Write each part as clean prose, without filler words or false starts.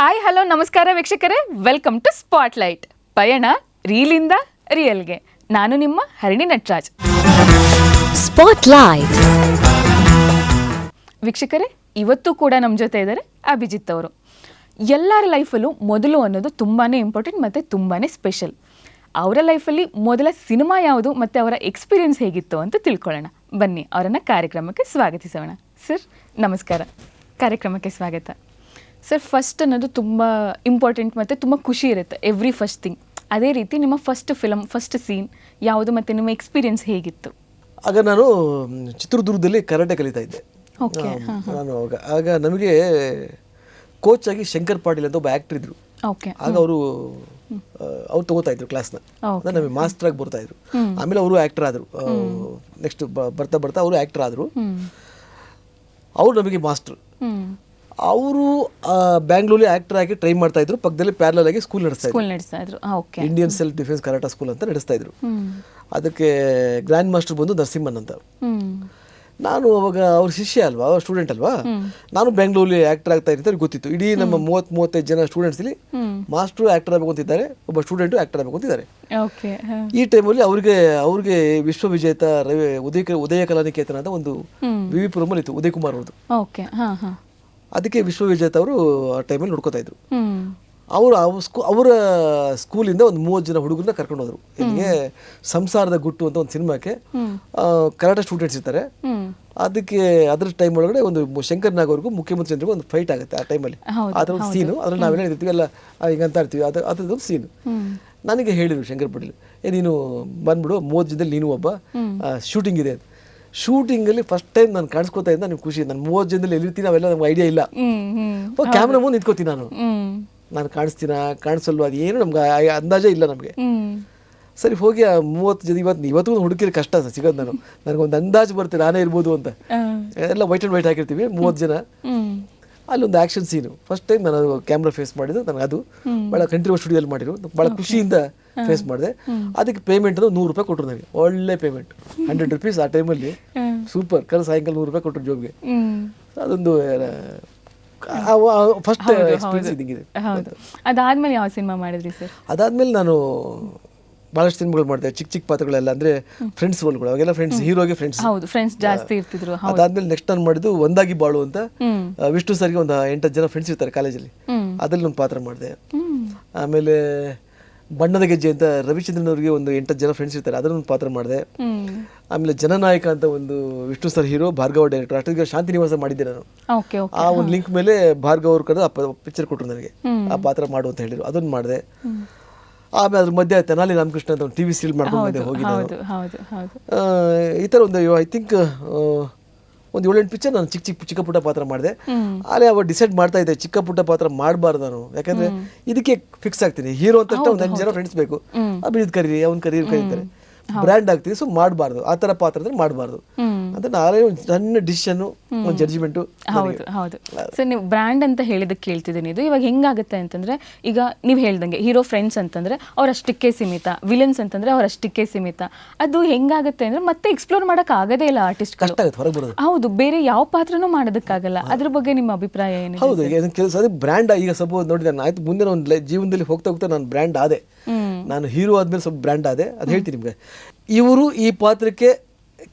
Hi hello ನಮಸ್ಕಾರ ವೀಕ್ಷಕರೇ, welcome to spotlight. ಪಯಣ ರೀಲಿಂದ ರಿಯಲ್ಗೆ. ನಾನು ನಿಮ್ಮ ಹರಿಣಿ ನಟರಾಜ್. ಸ್ಪಾಟ್ಲೈಟ್ ವೀಕ್ಷಕರೇ, ಇವತ್ತು ಕೂಡ ನಮ್ಮ ಜೊತೆ ಇದ್ದಾರೆ ಅಭಿಜಿತ್ ಅವರು. ಎಲ್ಲರ ಲೈಫಲ್ಲೂ ಮೊದಲು ಅನ್ನೋದು ತುಂಬಾ ಇಂಪಾರ್ಟೆಂಟ್ ಮತ್ತು ತುಂಬಾ ಸ್ಪೆಷಲ್. ಅವರ ಲೈಫಲ್ಲಿ ಮೊದಲ ಸಿನಿಮಾ ಯಾವುದು ಮತ್ತು ಅವರ ಎಕ್ಸ್ಪೀರಿಯನ್ಸ್ ಹೇಗಿತ್ತು ಅಂತ ತಿಳ್ಕೊಳ್ಳೋಣ. ಬನ್ನಿ, ಅವರನ್ನು ಕಾರ್ಯಕ್ರಮಕ್ಕೆ ಸ್ವಾಗತಿಸೋಣ. ಸರ್ ನಮಸ್ಕಾರ, ಕಾರ್ಯಕ್ರಮಕ್ಕೆ ಸ್ವಾಗತ. ಸರ್, ಫಸ್ಟ್ ಅನ್ನೋದು ತುಂಬ ಇಂಪಾರ್ಟೆಂಟ್ ಮತ್ತು ತುಂಬ ಖುಷಿ ಇರುತ್ತೆ, ಎವ್ರಿ ಫಸ್ಟ್ ಥಿಂಗ್. ಅದೇ ರೀತಿ ನಿಮ್ಮ ಫಸ್ಟ್ ಫಿಲಮ್, ಫಸ್ಟ್ ಸೀನ್ ಯಾವುದು ಮತ್ತು ನಿಮ್ಮ ಎಕ್ಸ್ಪೀರಿಯನ್ಸ್ ಹೇಗಿತ್ತು? ಆಗ ನಾನು ಚಿತ್ರದುರ್ಗದಲ್ಲಿ ಕರಾಟೆ ಕಲಿತಾ ಇದ್ದೆ. ಓಕೆ. ನಾನು ಆಗ ನಮಗೆ ಕೋಚ್ ಆಗಿ ಶಂಕರ್ ಪಾಟೀಲ್ ಅಂತ ಒಬ್ಬ ಆ್ಯಕ್ಟರ್ ಇದ್ರು. ಓಕೆ. ಆಗ ಅವ್ರು ತಗೋತಾ ಇದ್ರು ಕ್ಲಾಸ್ನ, ಅಂದರೆ ನಮಗೆ ಮಾಸ್ಟರ್ ಆಗಿ ಬರ್ತಾ ಇದ್ರು. ಆಮೇಲೆ ಅವರು ಆ್ಯಕ್ಟರ್ ಆದರು. ನೆಕ್ಸ್ಟ್ ಬರ್ತಾ ಬರ್ತಾ ಅವರು ಆ್ಯಕ್ಟರ್ ಆದರು. ಅವರು ನಮಗೆ ಮಾಸ್ಟ್ರು. ಅವರು ಬ್ಯಾಂಗ್ಳೂರಲ್ಲಿ ಆ್ಯಕ್ಟರ್ ಆಗಿ ಟ್ರೈ ಮಾಡ್ತಾ ಇದ್ರು. ಪಕ್ಕದಲ್ಲಿ ಪ್ಯಾರಲಲ್ ಆಗಿ ಸ್ಕೂಲ್ ನಡೆಸ್ತಾ ಇದ್ರು. Indian self defence karate school ಅಂತ ನಡೆಸ್ತಾ ಇದ್ರು. ಅದಕ್ಕೆ ಗ್ರ್ಯಾಂಡ್ ಮಾಸ್ಟರ್ ಬಂದು ನರಸಿಂಹನ್ ಅಂತ. ನಾನು ಅವಾಗ ಅವ್ರ ಶಿಷ್ಯ ಅಲ್ವಾ, ಅವ್ರ ಸ್ಟೂಡೆಂಟ್ ಅಲ್ವಾ. ನಾನು ಬೆಂಗಳೂರಲ್ಲಿ ಆ್ಯಕ್ಟರ್ ಆಗ್ತಾ ಇರ್ತೀನಿ ಅಂತ ಗೊತ್ತಿತ್ತು. ಇಡೀ ನಮ್ಮ 30-35 ಜನ ಸ್ಟೂಡೆಂಟ್ಸಲ್ಲಿ ಮಾಸ್ಟ್ರು ಆ್ಯಕ್ಟರ್ ಆಗಬೇಕು ಅಂತಿದ್ದಾರೆ, ಒಬ್ಬ ಸ್ಟೂಡೆಂಟು ಆ್ಯಕ್ಟರ್ ಆಗಬೇಕು ಅಂತಿದ್ದಾರೆ. ಈ ಟೈಮಲ್ಲಿ ಅವ್ರಿಗೆ ವಿಶ್ವವಿಜೇತ ಉದಯ ಕಲಾನಿಕೇತನ ಅಂತ ಒಂದು ವಿವಿಪುರಮಲ್ಲಿ ಇತ್ತು, ಉದಯ್ ಕುಮಾರ್ ಅವ್ರದ್ದು. ಅದಕ್ಕೆ ವಿಶ್ವವಿಜೇತ ಅವರು ಆ ಟೈಮಲ್ಲಿ ನೋಡ್ಕೋತಾ ಇದ್ರು. ಅವರ ಸ್ಕೂಲಿಂದ ಒಂದು 30 ಜನ ಹುಡುಗರನ್ನ ಕರ್ಕೊಂಡು ಹೋದ್ರು. ಇಲ್ಲಿಗೆ ಸಂಸಾರದ ಗುಟ್ಟು ಅಂತ ಒಂದು ಸಿನಿಮಾಕ್ಕೆ ಕರಾಟೆ ಸ್ಟೂಡೆಂಟ್ಸ್ ಇರ್ತಾರೆ. ಅದಕ್ಕೆ ಅದ್ರ ಟೈಮ್ ಒಳಗಡೆ ಒಂದು ಶಂಕರ್ ನಾಗ್ ಅವ್ರಿಗೂ ಮುಖ್ಯಮಂತ್ರಿ ಜನರಿಗೂ ಒಂದು ಫೈಟ್ ಆಗುತ್ತೆ ಆ ಟೈಮಲ್ಲಿ. ಅದರ ಒಂದು ಸೀನು, ಅದ್ರಲ್ಲಿ ನಾವೆಲ್ಲ ಇರ್ತೀವಿ ಎಲ್ಲ ಹಿಂಗಂತ ಇರ್ತೀವಿ. ಅದರದ್ದೊಂದು ಸೀನು ನನಗೆ ಹೇಳಿದ್ರು ಶಂಕರ್ ಪಾಟೀಲ್, ನೀನು ಬಂದ್ಬಿಡು, 30 ಜನದಲ್ಲಿ ನೀನು ಒಬ್ಬ, ಶೂಟಿಂಗ್ ಇದೆ. ಶೂಟಿಂಗಲ್ಲಿ ಫಸ್ಟ್ ಟೈಮ್ ನಾನು ಕಾಣಿಸ್ಕೊತಾ ಇದ್ದ ನನಗೆ ಖುಷಿ. ನಾನು 30 ಜನದಲ್ಲಿ ಎಲ್ಲಿರ್ತೀನಿ ಅವೆಲ್ಲ ನಮ್ಗೆ ಐಡಿಯಾ ಇಲ್ಲ. ಕ್ಯಾಮ್ರಾ ಮುಂದೆ ನಿಂತ್ಕೋತೀನಿ ನಾನು ಕಾಣಿಸಲ್ವ ಅದು ಏನು ನಮ್ಗೆ ಅಂದಾಜೇ ಇಲ್ಲ ನಮಗೆ. ಸರಿ ಹೋಗಿ ಆ 30 ಜನ ಇವತ್ತು ಹುಡುಕಿದ್ರೆ ಕಷ್ಟ ಸಿಗೋದು. ನನಗೊಂದು ಅಂದಾಜು ಬರುತ್ತೆ ನಾನೇ ಇರ್ಬೋದು ಅಂತ. ಎಲ್ಲ ವೈಟ್ ಆ್ಯಂಡ್ ವೈಟ್ ಹಾಕಿರ್ತೀವಿ 30 ಜನ. ಅಲ್ಲೊಂದು ಆ್ಯಕ್ಷನ್ ಸೀನು ಫಸ್ಟ್ ಟೈಮ್ ನಾನು ಕ್ಯಾಮ್ರಾ ಫೇಸ್ ಮಾಡಿದ್ದು. ನನಗೆ ಅದು ಭಾಳ ಕಂಟ್ರಿ ಸ್ಟುಡಿಯೋಲ್ಲಿ ಮಾಡಿರು, ಭಾಳ ಖುಷಿಯಿಂದ ಫೇಸ್ ಮಾಡಿದೆ. ಅದಕ್ಕೆ ಪೇಮೆಂಟ್ ಅಂದ್ರೆ 100 ರೂಪಾಯಿ ಕೊಟ್ಟರು ನನಗೆ. ಒಳ್ಳೆ ಪೇಮೆಂಟ್, 100 ರೂಪೀಸ್ ಆ ಟೈಮಲ್ಲಿ. ಸೂಪರ್. ಸಾಯಂಕಾಲ 100 ರೂಪಾಯಿ ಕೊಟ್ಟರು ಜೋಬ್ಗೆ. ಅದೊಂದು ಫಸ್ಟ್ ಎಕ್ಸ್ಪೀರಿಯನ್ಸ್ ಇದ್ದಂಗಿದೆ. ಅದಾದ್ಮೇಲೆ ಯಾವ ಸಿನಿಮಾ ಮಾಡಿದ್ರಿ ಸರ್? ಅದಾದ್ಮೇಲೆ ನಾನು ಭಾಳಷ್ಟು ಸಿನಿಮಾಗಳು ಮಾಡಿದೆ, ಚಿಕ್ಕ ಚಿಕ್ಕ ಪಾತ್ರಗಳೆಲ್ಲ, ಅಂದರೆ ಫ್ರೆಂಡ್ಸ್ ರೋಲ್ಗಳು. ಅವಾಗೆಲ್ಲ ಫ್ರೆಂಡ್ಸ್, ಹೀರೋಗೆ ಫ್ರೆಂಡ್ಸ್ ಜಾಸ್ತಿ ಇರ್ತಿದ್ರು. ಅದಾದ್ಮೇಲೆ ನೆಕ್ಸ್ಟ್ ನಾನು ಮಾಡಿದ್ದು ಒಂದಾಗಿ ಬಾಳು ಅಂತ. ವಿಷ್ಣು ಸರ್ಗೆ ಒಂದು 8 ಜನ ಫ್ರೆಂಡ್ಸ್ ಇರ್ತಾರೆ ಕಾಲೇಜಲ್ಲಿ, ಅದ್ರಲ್ಲಿ ಒಂದು ಪಾತ್ರ ಮಾಡಿದೆ. ಆಮೇಲೆ ಬಣ್ಣದ ಗೆಜ್ಜೆ ಅಂತ ರವಿಚಂದ್ರನ್ ಅವರಿಗೆ ಒಂದು 8 ಜನ ಫ್ರೆಂಡ್ಸ್ ಇರ್ತಾರೆ, ಅದನ್ನೊಂದು ಪಾತ್ರ ಮಾಡಿದೆ. ಆಮೇಲೆ ಜನನಾಯಕ ಅಂತ ಒಂದು Vishnu sir hero, Bhargava director. ಅಷ್ಟೊತ್ತಿಗೆ ಶಾಂತಿ ನಿವಾಸ ಮಾಡಿದ್ದೆ ನಾನು. ಆ ಒಂದು ಲಿಂಕ್ ಮೇಲೆ ಭಾರ್ಗವ ಅವ್ರ ಕಡೆ ಪಿಕ್ಚರ್ ಕೊಟ್ಟರು ನನಗೆ, ಆ ಪಾತ್ರ ಮಾಡು ಅಂತ ಹೇಳಿದ್ರು, ಅದನ್ನು ಮಾಡಿದೆ. ಆಮೇಲೆ ಅದ್ರ ಮಧ್ಯೆ ತೆನಾಲಿ ರಾಮಕೃಷ್ಣ ಅಂತ ಒಂದು TV ಸೀರಿಯಲ್ ಮಾಡ್ಕೊಂಡು ಹೋಗಿ ಈ ಥರ ಒಂದು ಐ ಥಿಂಕ್ ಒಂದು 7-8 ಪಿಕ್ಚರ್ ನಾನು ಚಿಕ್ಕ ಪುಟ್ಟ ಪಾತ್ರ ಮಾಡಿದೆ. ಅಲ್ಲೇ ಅವಾಗ ಡಿಸೈಡ್ ಮಾಡ್ತಾ ಇದ್ದೆ, ಚಿಕ್ಕ ಪುಟ್ಟ ಪಾತ್ರ ಮಾಡಬಾರ್ದು ನಾನು. ಯಾಕಂದ್ರೆ ಇದಕ್ಕೆ ಫಿಕ್ಸ್ ಆಗ್ತೀನಿ. ಹೀರೋ ಅಂತ ಒಂದು 5 ಜನ ಫ್ರೆಂಡ್ಸ್ ಬೇಕು, ಅಭಿಜಿತ್ ಕರೀರಿ, ಅವ್ನು ಕರೀತಾರೆ, ಬ್ರ್ಯಾಂಡ್ ಆಗ್ತೀವಿ. ಸೊ ಮಾಡಬಾರ್ದು, ಆ ಥರ ಪಾತ್ರ ಅಂದ್ರೆ ಮಾಡಬಾರ್ದು ಅಂತ ನಾಳೆ ಒಂದು ಸಣ್ಣ ಡಿಸಿಷನ್, ಒಂದು ಜಡ್ಜ್ಮೆಂಟು. ಹೌದು ಸರ್, ನೀವು ಬ್ರ್ಯಾಂಡ್ ಅಂತ ಹೇಳಿದಕ್ಕೆ ಕೇಳ್ತಿದ್ದೀನಿ. ಇದು ಇವಾಗ ಹೆಂಗಾಗುತ್ತೆ ಅಂತಂದ್ರೆ, ಈಗ ನೀವು ಹೇಳ್ದಂಗೆ ಹೀರೋ ಫ್ರೆಂಡ್ಸ್ ಅಂತಂದ್ರೆ ಅವರಷ್ಟಕ್ಕೆ ಸೀಮಿತ, ವಿಲನ್ಸ್ ಅಂತಂದ್ರೆ ಅವರಷ್ಟಕ್ಕೆ ಸೀಮಿತ. ಅದು ಹೆಂಗಾಗುತ್ತೆ ಅಂದ್ರೆ ಮತ್ತೆ ಎಕ್ಸ್ಪ್ಲೋರ್ ಮಾಡಕ್ ಆಗದೇ ಇಲ್ಲ ಆರ್ಟಿಸ್ಟ್. ಕಷ್ಟ ಆಗುತ್ತೆ ಹೊರಗೆ ಬರೋದು. ಹೌದು, ಬೇರೆ ಯಾವ ಪಾತ್ರನೂ ಮಾಡೋದಕ್ಕಾಗಲ್ಲ. ಅದ್ರ ಬಗ್ಗೆ ನಿಮ್ಮ ಅಭಿಪ್ರಾಯ ಏನು? ಹೌದು, ಕೆಲಸ ಅದು ಬ್ರ್ಯಾಂಡ್. ಈಗ ಸಪೋಸ್ ನೋಡಿ, ನಾನು ಆಯ್ತು ಮುಂದೆ ಒಂದು ಜೀವನದಲ್ಲಿ ಹೋಗ್ತಾ ನಾನು ಬ್ರ್ಯಾಂಡ್ ಆದೆ. ನಾನು ಹೀರೋ ಆದ್ಮೇಲೆ ಸ್ವಲ್ಪ ಬ್ರ್ಯಾಂಡ್ ಆದೆ. ಅದು ಹೇಳ್ತೀನಿ ನಿಮ್ಗೆ. ಇವರು ಈ ಪಾತ್ರಕ್ಕೆ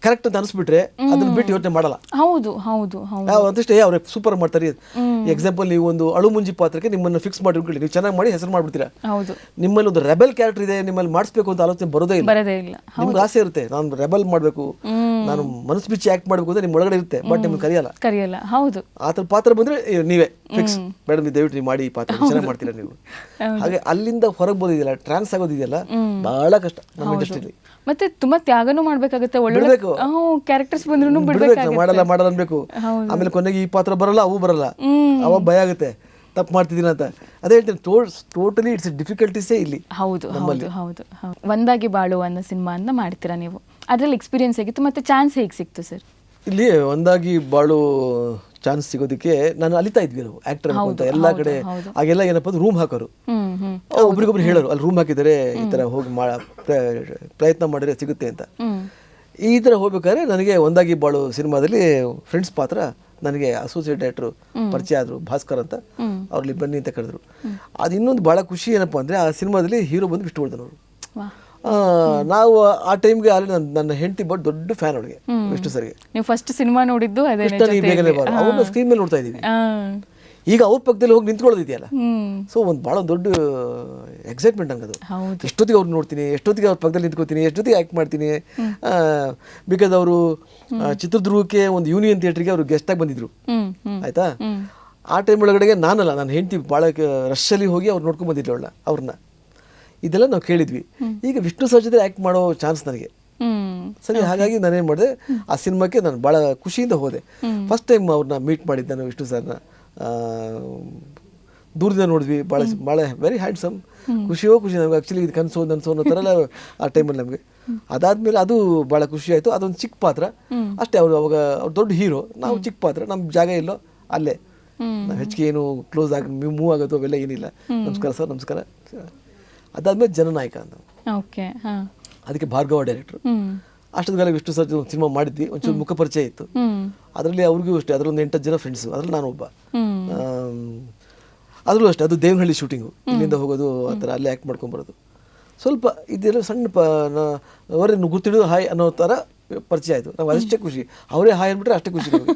ಕರೆಕ್ಟ್ ಅಂತ ಅನಿಸ್ಬಿಟ್ರೆ ಅದನ್ನ ಬಿಟ್ಟು ಯೋಚನೆ ಮಾಡಲ್ಲ. ಹೌದು ಅದಷ್ಟೇ, ಅವ್ರೆ ಸೂಪರ್ ಮಾಡ್ತಾರೆ. ಎಕ್ಸಾಂಪಲ್, ನೀವು ಒಂದು ಅಳುಮುಂಜಿ ಪಾತ್ರಕ್ಕೆ ನಿಮ್ಮನ್ನು ಫಿಕ್ಸ್ ಮಾಡಿ ನೀವು ಚೆನ್ನಾಗಿ ಮಾಡಿ ಹೆಸರು ಮಾಡ್ಬಿಡ್ತೀರಾ. ನಿಮ್ಮಲ್ಲಿ ಒಂದು ರೆಬೆಲ್ ಕ್ಯಾರೆಕ್ಟರ್ ಇದೆ, ನಿಮ್ಮಲ್ಲಿ ಮಾಡಿಸ್ಬೇಕು ಅಂತ ಆಲೋಚನೆ ಬರೋದೇ ಇಲ್ಲ. ನಿಮ್ಗೆ ಆಸೆ ಇರುತ್ತೆ, ನಾನು ರೆಬೆಲ್ ಮಾಡಬೇಕು, ನಾನು ಮನಸ್ಸು ಬಿಚ್ಚಿ ಆಕ್ಟ್ ಮಾಡಬೇಕು ಅಂತ ನಿಮ್ಮ ಒಳಗಡೆ ಇರುತ್ತೆ. ಬಟ್ ನಿಮ್ಗೆ ಕರಿಯಲ್ಲ. ಹೌದು, ಆ ಥರ ಪಾತ್ರ ಬಂದ್ರೆ ನೀವೇ ಫಿಕ್ಸ್, ಮೇಡಮ್ ದಯವಿಟ್ಟು ನೀವು ಮಾಡಿ ಈ ಪಾತ್ರ ಚೆನ್ನಾಗಿ ಮಾಡ್ತೀರಾ ನೀವು. ಹಾಗೆ ಅಲ್ಲಿಂದ ಹೊರಗೆ ಬೋದಿದೆಯಲ್ಲ, ಟ್ರಾನ್ಸ್ ಆಗೋದಿದೆಯಲ್ಲ, ಬಹಳ ಕಷ್ಟ ನಮ್ಮ ಇಂಡಸ್ಟ್ರಿಲಿ. ಮತ್ತೆ ತುಂಬಾ ತ್ಯಾಗನೂ ಮಾಡ್ಬೇಕಾಗುತ್ತೆ. ಒಳ್ಳೆ ಕ್ಯಾರೆಕ್ಟರ್ಸ್ ಬಂದ್ರೂ ಮಾಡಲ್ಲ ಅನ್ಬೇಕು. ಆಮೇಲೆ ಕೊನೆಗೆ ಈ ಪಾತ್ರ ಬರಲ್ಲ, ಅವು ಬರಲ್ಲ, ಅವಾಗ ಭಯ ಆಗುತ್ತೆ ತಪ್ಪು ಮಾಡ್ತಿದ್ದೀನಿ ಅಂತ. ಅದೇ ಹೇಳ್ತೀನಿ, ಟೋಟಲಿ ಇಟ್ಸ್ ಡಿಫಿಕಲ್ಟೀಸೇ ಇಲ್ಲಿ. ಹೌದು. ಒಂದಾಗಿ ಬಾಳು ಅನ್ನೋ ಸಿನಿಮಾ ಅಂತ ಮಾಡ್ತೀರಾ ನೀವು. ಅದ್ರಲ್ಲಿ ಎಕ್ಸ್ಪೀರಿಯನ್ಸ್ ಆಗಿತ್ತು, ಮತ್ತೆ ಚಾನ್ಸ್ ಹೇಗೆ ಸಿಕ್ತು ಸರ್? ಇಲ್ಲಿ ಒಂದಾಗಿ ಬಾಳು ಚಾನ್ಸ್ ಸಿಗೋದಕ್ಕೆ ನಾನು ಅಲಿತಾ ಇದ್ವಿ ನಾವು ಆಕ್ಟರ್ ಅಂತ ಎಲ್ಲ ಕಡೆ. ಆಗೆಲ್ಲ ಏನಪ್ಪ ಅಂದ್ರೆ ರೂಮ್ ಹಾಕೋರು, ಒಬ್ರಿಗೊಬ್ರು ಹೇಳೋರು, ಅಲ್ಲಿ ರೂಮ್ ಹಾಕಿದರೆ ಈ ಥರ ಹೋಗಿ ಪ್ರಯತ್ನ ಮಾಡಿದ್ರೆ ಸಿಗುತ್ತೆ ಅಂತ. ಈ ಥರ ಹೋಗ್ಬೇಕಾದ್ರೆ ನನಗೆ ಒಂದಾಗಿ ಬಾಳು ಸಿನಿಮಾದಲ್ಲಿ ಫ್ರೆಂಡ್ಸ್ ಪಾತ್ರ ನನಗೆ ಅಸೋಸಿಯೇಟ್ ಡೈರೆಕ್ಟ್ರು ಪರಿಚಯ ಆದರು, ಭಾಸ್ಕರ್ ಅಂತ. ಅವ್ರಲ್ಲಿ ಬನ್ನಿ ಅಂತ ಕರೆದ್ರು. ಅದು ಇನ್ನೊಂದು ಭಾಳ ಖುಷಿ ಏನಪ್ಪ ಅಂದರೆ ಆ ಸಿನಿಮಾದಲ್ಲಿ ಹೀರೋ ಬಂದು ವಿಷ್ಣುವರ್ಧನ್ ಅವರು. ನಾವು ಆ ಟೈಮ್ಗೆ ಅಲ್ಲಿ ನನ್ನ ಹೆಂಡತಿ ಬಟ್ ದೊಡ್ಡ ಫ್ಯಾನ್ ಅವಳಿಗೆ, ವಿಷ್ಣು ಸರ್ಗೆ. ನೀವು ಫಸ್ಟ್ ಸಿನಿಮಾ ನೋಡಿದ್ದು ಅದೇ ಬೇಗನೆ ಬಾರ ಅವ್ರನ್ನ ಸ್ಕ್ರೀನ್ ಮೇಲೆ ನೋಡ್ತಾ ಇದ್ದೀವಿ. ಈಗ ಅವ್ರ ಪಕ್ಕದಲ್ಲಿ ಹೋಗಿ ನಿಂತ್ಕೊಳ್ಳೋದಿದೆಯಲ್ಲ, ಸೊ ಒಂದು ಭಾಳ ದೊಡ್ಡ ಎಕ್ಸೈಟ್ಮೆಂಟ್ ಹಂಗದು. ಎಷ್ಟೊತ್ತಿಗೆ ಅವ್ರು ನೋಡ್ತೀನಿ, ಎಷ್ಟೊತ್ತಿಗೆ ಅವ್ರ ಪಕ್ಕದಲ್ಲಿ ನಿಂತ್ಕೋತೀನಿ, ಎಷ್ಟೊತ್ತಿಗೆ ಆ್ಯಕ್ಟ್ ಮಾಡ್ತೀನಿ. ಬಿಕಾಸ್ ಅವರು ಚಿತ್ರದುರ್ಗಕ್ಕೆ ಒಂದು ಯೂನಿಯನ್ ಥಿಯೇಟ್ರಿಗೆ ಅವರು ಗೆಸ್ಟಾಗಿ ಬಂದಿದ್ರು, ಆಯಿತಾ. ಆ ಟೈಮ್ ಒಳಗಡೆಗೆ ನಾನಲ್ಲ, ನಾನು ಹೆಂಡತಿ ಭಾಳ ರಶಲ್ಲಿ ಹೋಗಿ ಅವ್ರು ನೋಡ್ಕೊಂಡು ಬಂದಿದ್ರು ಅವ್ರನ್ನ. ಇದೆಲ್ಲ ನಾವು ಕೇಳಿದ್ವಿ. ಈಗ ವಿಷ್ಣು ಸರ್ ಜೊತೆ ಆ್ಯಕ್ಟ್ ಮಾಡೋ ಚಾನ್ಸ್ ನನಗೆ ಸರಿ. ಹಾಗಾಗಿ ನಾನೇನು ಮಾಡಿದೆ, ಆ ಸಿನಿಮಾಕ್ಕೆ ನಾನು ಭಾಳ ಖುಷಿಯಿಂದ ಹೋದೆ. ಫಸ್ಟ್ ಟೈಮ್ ಅವ್ರನ್ನ ಮೀಟ್ ಮಾಡಿದ್ದೆ ನಾನು, ವಿಷ್ಣು ಸರ್ನ ದೂರದಿಂದ ನೋಡಿದ್ವಿ. ಭಾಳ ವೆರಿ ಹ್ಯಾಂಡ್ಸಮ್, ಖುಷಿ ನಮ್ಗೆ. ಆ್ಯಕ್ಚುಲಿ ಇದು ಕನಸು ಅನ್ನೋ ಥರ ಎಲ್ಲ ಆ ಟೈಮಲ್ಲಿ ನಮಗೆ. ಅದಾದಮೇಲೆ ಅದು ಭಾಳ ಖುಷಿ ಆಯಿತು. ಅದೊಂದು ಚಿಕ್ಕ ಪಾತ್ರ ಅಷ್ಟೇ. ಅವಾಗ ಅವ್ರು ದೊಡ್ಡ ಹೀರೋ, ನಾವು ಚಿಕ್ಕ ಪಾತ್ರ, ನಮ್ಮ ಜಾಗ ಇಲ್ಲೋ ಅಲ್ಲೇ. ನಾವು ಹೆಚ್ಚಿಗೆ ಏನು ಕ್ಲೋಸ್ ಆಗಿ ಮೂವ್ ಆಗೋದು ಅವೆಲ್ಲ ಏನಿಲ್ಲ. ನಮಸ್ಕಾರ ಸರ್, ನಮಸ್ಕಾರ. ಅದಾದ್ಮೇಲೆ ಜನನಾಯಕ ಅಂತ, ಅದಕ್ಕೆ ಭಾರ್ಗವ ಡೈರೆಕ್ಟ್ರು. ಅಷ್ಟೊತ್ತಿಗೆಲ್ಲ ವಿಷ್ಣು ಸರ್ ಒಂದು ಸಿನಿಮಾ ಮಾಡಿದ್ವಿ, ಒಂಚೂರು ಮುಖ ಪರಿಚಯ ಇತ್ತು. ಅದರಲ್ಲಿ ಅವ್ರಿಗೂ ಅಷ್ಟೇ, ಅದರೊಂದು 8 ಜನ ಫ್ರೆಂಡ್ಸು, ಅದ್ರಲ್ಲಿ ನಾನು ಒಬ್ಬ. ಅದರಲ್ಲೂ ಅಷ್ಟೇ, ಅದು ದೇವನಹಳ್ಳಿ ಶೂಟಿಂಗು, ಇಲ್ಲಿಂದ ಹೋಗೋದು ಆ ಥರ, ಅಲ್ಲೇ ಆ್ಯಕ್ಟ್ ಮಾಡ್ಕೊಂಬರೋದು. ಸ್ವಲ್ಪ ಇದೆಲ್ಲ ಸಣ್ಣ ಅವರನ್ನು ಗುರ್ತಿಡಿದು ಹಾಯ್ ಅನ್ನೋ ಥರ ಪರಿಚಯ ಆಯಿತು. ನಾವು ಅಷ್ಟೇ ಖುಷಿ. ಅವರೇ ಹಾಯ್ ಅಂದ್ಬಿಟ್ರೆ ಅಷ್ಟೇ ಖುಷಿ ನಮಗೆ.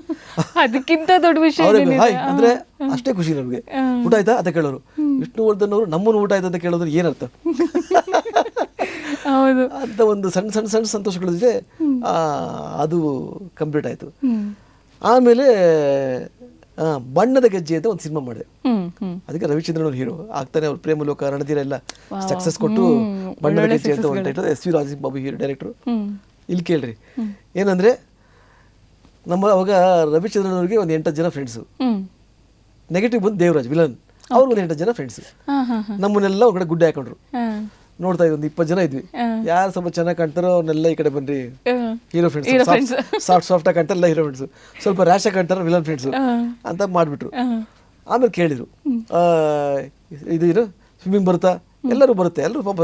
ಅದಕ್ಕಿಂತ ದೊಡ್ಡ ವಿಷಯ ಹಾಯ್ ಅಂದರೆ ಅಷ್ಟೇ ಖುಷಿ ನಮಗೆ. ಊಟ ಆಯ್ತಾ ಅಂತ ಕೇಳೋರು. ವಿಷ್ಣುವರ್ಧನ್ ಅವರು ನಮ್ಮನ್ನು ಊಟ ಆಯ್ತಾ ಅಂತ ಕೇಳೋದ್ರೆ ಏನರ್ಥ ಅಂತ ಒಂದು ಸಣ್ಣ ಸಣ್ಣ ಸಣ್ಣ ಸಂತೋಷಗಳಿದೆ. ಅದು ಕಂಪ್ಲೀಟ್ ಆಯಿತು. ಆಮೇಲೆ ಬಣ್ಣದ ಗೆಜ್ಜೆ ಅಂತ ಒಂದು ಸಿನಿಮಾ ಮಾಡಿದೆ. ಅದಕ್ಕೆ ರವಿಚಂದ್ರನ್ ಅವ್ರ ಹೀರೋ ಆಗ್ತಾನೆ. ಅವ್ರು ಪ್ರೇಮಲೋಕ, ರಣಧೀರ ಎಲ್ಲ ಸಕ್ಸಸ್ ಕೊಟ್ಟು ಬಣ್ಣದ ಗೆಜ್ಜೆ ಅಂತ ಒಂದು title. S V Rajesh Babu hero director. ಇಲ್ಲಿ ಕೇಳ್ರಿ ಏನಂದರೆ, ನಮ್ಮ ಅವಾಗ ರವಿಚಂದ್ರನ್ ಅವ್ರಿಗೆ ಒಂದು 8 ಜನ ಫ್ರೆಂಡ್ಸು. ನೆಗೆಟಿವ್ ಬಂದು ದೇವರಾಜ್ ವಿಲನ್, ಅವ್ರಿಗೆ ಒಂದು 8 ಜನ ಫ್ರೆಂಡ್ಸು. ನಮ್ಮನ್ನೆಲ್ಲ ಹೊರಗಡೆ ಗುಡ್ಡೆ ಹಾಕೊಂಡ್ರು. ನೋಡ್ತಾ ಇದ್ವಿ, ಒಂದು 20 ಜನ ಇದ್ವಿ. ಯಾರು ಸ್ವಲ್ಪ ಚೆನ್ನಾಗಿ ಕಾಣ್ತಾರೋ ಅವ್ರನ್ನೆಲ್ಲ ಈ ಕಡೆ ಬನ್ರಿ ಹೀರೋ ಫ್ರೆಂಡ್ಸ್, ಸಾಫ್ಟಾಗಿ ಕಾಣ್ತಾರಲ್ಲ ಹೀರೋ ಫ್ರೆಂಡ್ಸು, ಸ್ವಲ್ಪ ರ್ಯಾಶಾಗಿ ಕಾಣ್ತಾರ ವಿಲನ್ ಫ್ರೆಂಡ್ಸು ಅಂತ ಮಾಡಿಬಿಟ್ರು. ಆಮೇಲೆ ಕೇಳಿದ್ರು, ಇದು ಸ್ವಿಮ್ಮಿಂಗ್ ಬರುತ್ತಾ? ಎಲ್ಲರೂ ಬರುತ್ತೆ, ಎಲ್ಲರೂ ಪಾಪ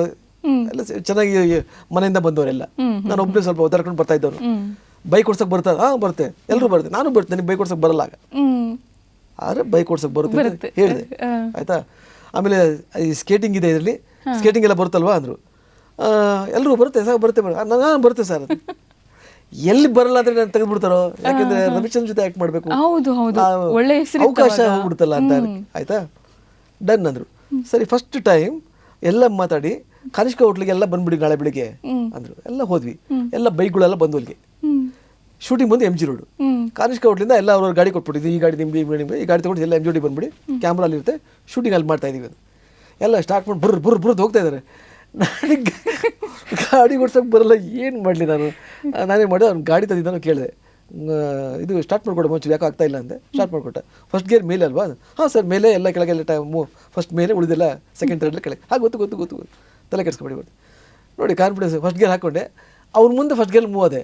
ಎಲ್ಲ ಚೆನ್ನಾಗಿ ಮನೆಯಿಂದ ಬಂದವರೆಲ್ಲ. ನಾನು ಒಬ್ಬನೇ ಸ್ವಲ್ಪ ಒದ್ದಾಡ್ಕೊಂಡು ಬರ್ತಾ ಇದ್ದವರು. ಬೈಕ್ ಓಡ್ಸಕ್ ಬರ್ತಾ? ಬರುತ್ತೆ, ಎಲ್ಲರೂ ಬರುತ್ತೆ. ನಾನು ಬರ್ತೇನೆ, ಬೈಕ್ ಓಡ್ಸಕ್ ಬರಲ್ಲ. ಆದರೆ ಬೈಕ್ ಓಡ್ಸಕ್ ಬರುತ್ತೆ ಅಂತ ಹೇಳಿದೆ, ಆಯ್ತಾ. ಆಮೇಲೆ ಈ ಸ್ಕೇಟಿಂಗ್ ಇದೆ, ಇದರಲ್ಲಿ ಸ್ಕೇಟಿಂಗ್ ಎಲ್ಲ ಬರುತ್ತಲ್ವಾ ಅಂದರು. ಎಲ್ಲರೂ ಬರುತ್ತೆ ಸರ್, ನಾನು ಬರುತ್ತೆ ಸರ್. ಎಲ್ಲಿ ಬರಲ್ಲ ಅಂದ್ರೆ ನಾನು ತೆಗೆದುಬಿಡ್ತಾರೋ, ಯಾಕಂದ್ರೆ ರವಿಚಂದ್ರ ಜೊತೆ ಆಕ್ಟ್ ಮಾಡಬೇಕು, ಅವಕಾಶ ಹೋಗ್ಬಿಡ್ತಲ್ಲ ಅಂತ. ಆಯ್ತಾ, ಡನ್ ಅಂದರು. ಸರಿ, ಫಸ್ಟ್ ಟೈಮ್ ಎಲ್ಲ ಮಾತಾಡಿ ಕನಿಷ್ಕ ಹೋಟ್ಲಿಗೆ ಎಲ್ಲ ಬಂದ್ಬಿಡಿ ನಾಳೆ ಬೆಳಿಗ್ಗೆ ಅಂದರು. ಎಲ್ಲ ಹೋದ್ವಿ, ಎಲ್ಲ ಬೈಕ್ಗಳೆಲ್ಲ ಬಂದು ಅಲ್ಲಿಗೆ. ಶೂಟಿಂಗ್ ಬಂದು MG ರೋಡು. ಕನಿಷ್ಕ ಹೋಟ್ಲಿಂದ ಎಲ್ಲ ಅವ್ರವ್ರ ಗಾಡಿ ಕೊಟ್ಬಿಟ್ಟಿದ್ವಿ. ಈ ಗಾಡಿ ನಿಮ್ಗೆ, ಈ ಗಾಡಿ ತಗೊಂಡು ಎಲ್ಲ MG ರೋಡಿಗೆ ಬಂದ್ಬಿಡಿ, ಕ್ಯಾಮ್ರಾ ಅಲ್ಲಿ ಇರುತ್ತೆ, ಶೂಟಿಂಗ್ ಅಲ್ಲಿ ಮಾಡ್ತಾ ಇದೀವಿ. ಎಲ್ಲ ಸ್ಟಾರ್ಟ್ ಮಾಡಿ ಬುರ್ರದ್ದು ಹೋಗ್ತಾ ಇದ್ದಾರೆ. ನನಗೆ ಗಾಡಿ ಓಡ್ಸೋಕೆ ಬರಲ್ಲ, ಏನು ಮಾಡಲಿ ನಾನು. ನಾನೇನು ಮಾಡಿದೆ, ಅವ್ನು ಗಾಡಿ ತಂದಿದ್ದ, ನಾನು ಕೇಳಿದೆ, ಇದು ಸ್ಟಾರ್ಟ್ ಮಾಡ್ಕೊಡ ಮುಂಚೆ, ಯಾಕೆ ಆಗ್ತಾ ಇಲ್ಲ ಅಂದೆ. ಸ್ಟಾರ್ಟ್ ಮಾಡಿಕೊಟ್ಟೆ. ಫಸ್ಟ್ ಗೇರ್ ಮೇಲೆ ಅಲ್ವಾ? ಹಾಂ ಸರ್, ಮೇಲೆ ಎಲ್ಲ ಕೆಳಗೆಲ್ಲ ಫಸ್ಟ್ ಮೇಲೆ, ಉಳಿದೆಲ್ಲ ಸೆಕೆಂಡ್ ಥರ್ಡ್ ಕೆಳಗೆ. ಹಾಂ, ಗೊತ್ತು, ತಲೆ ಕೆಡಿಸ್ಕೊಬೇಡಿ. ನೋಡಿ, ಕಾನ್ಫಿಡೆನ್ಸ್. ಫಸ್ಟ್ ಗೇರ್ ಹಾಕ್ಕೊಂಡೆ, ಅವ್ನ ಮುಂದೆ ಫಸ್ಟ್ ಗೇರ್ ಮೂವ್ ಅದೇ.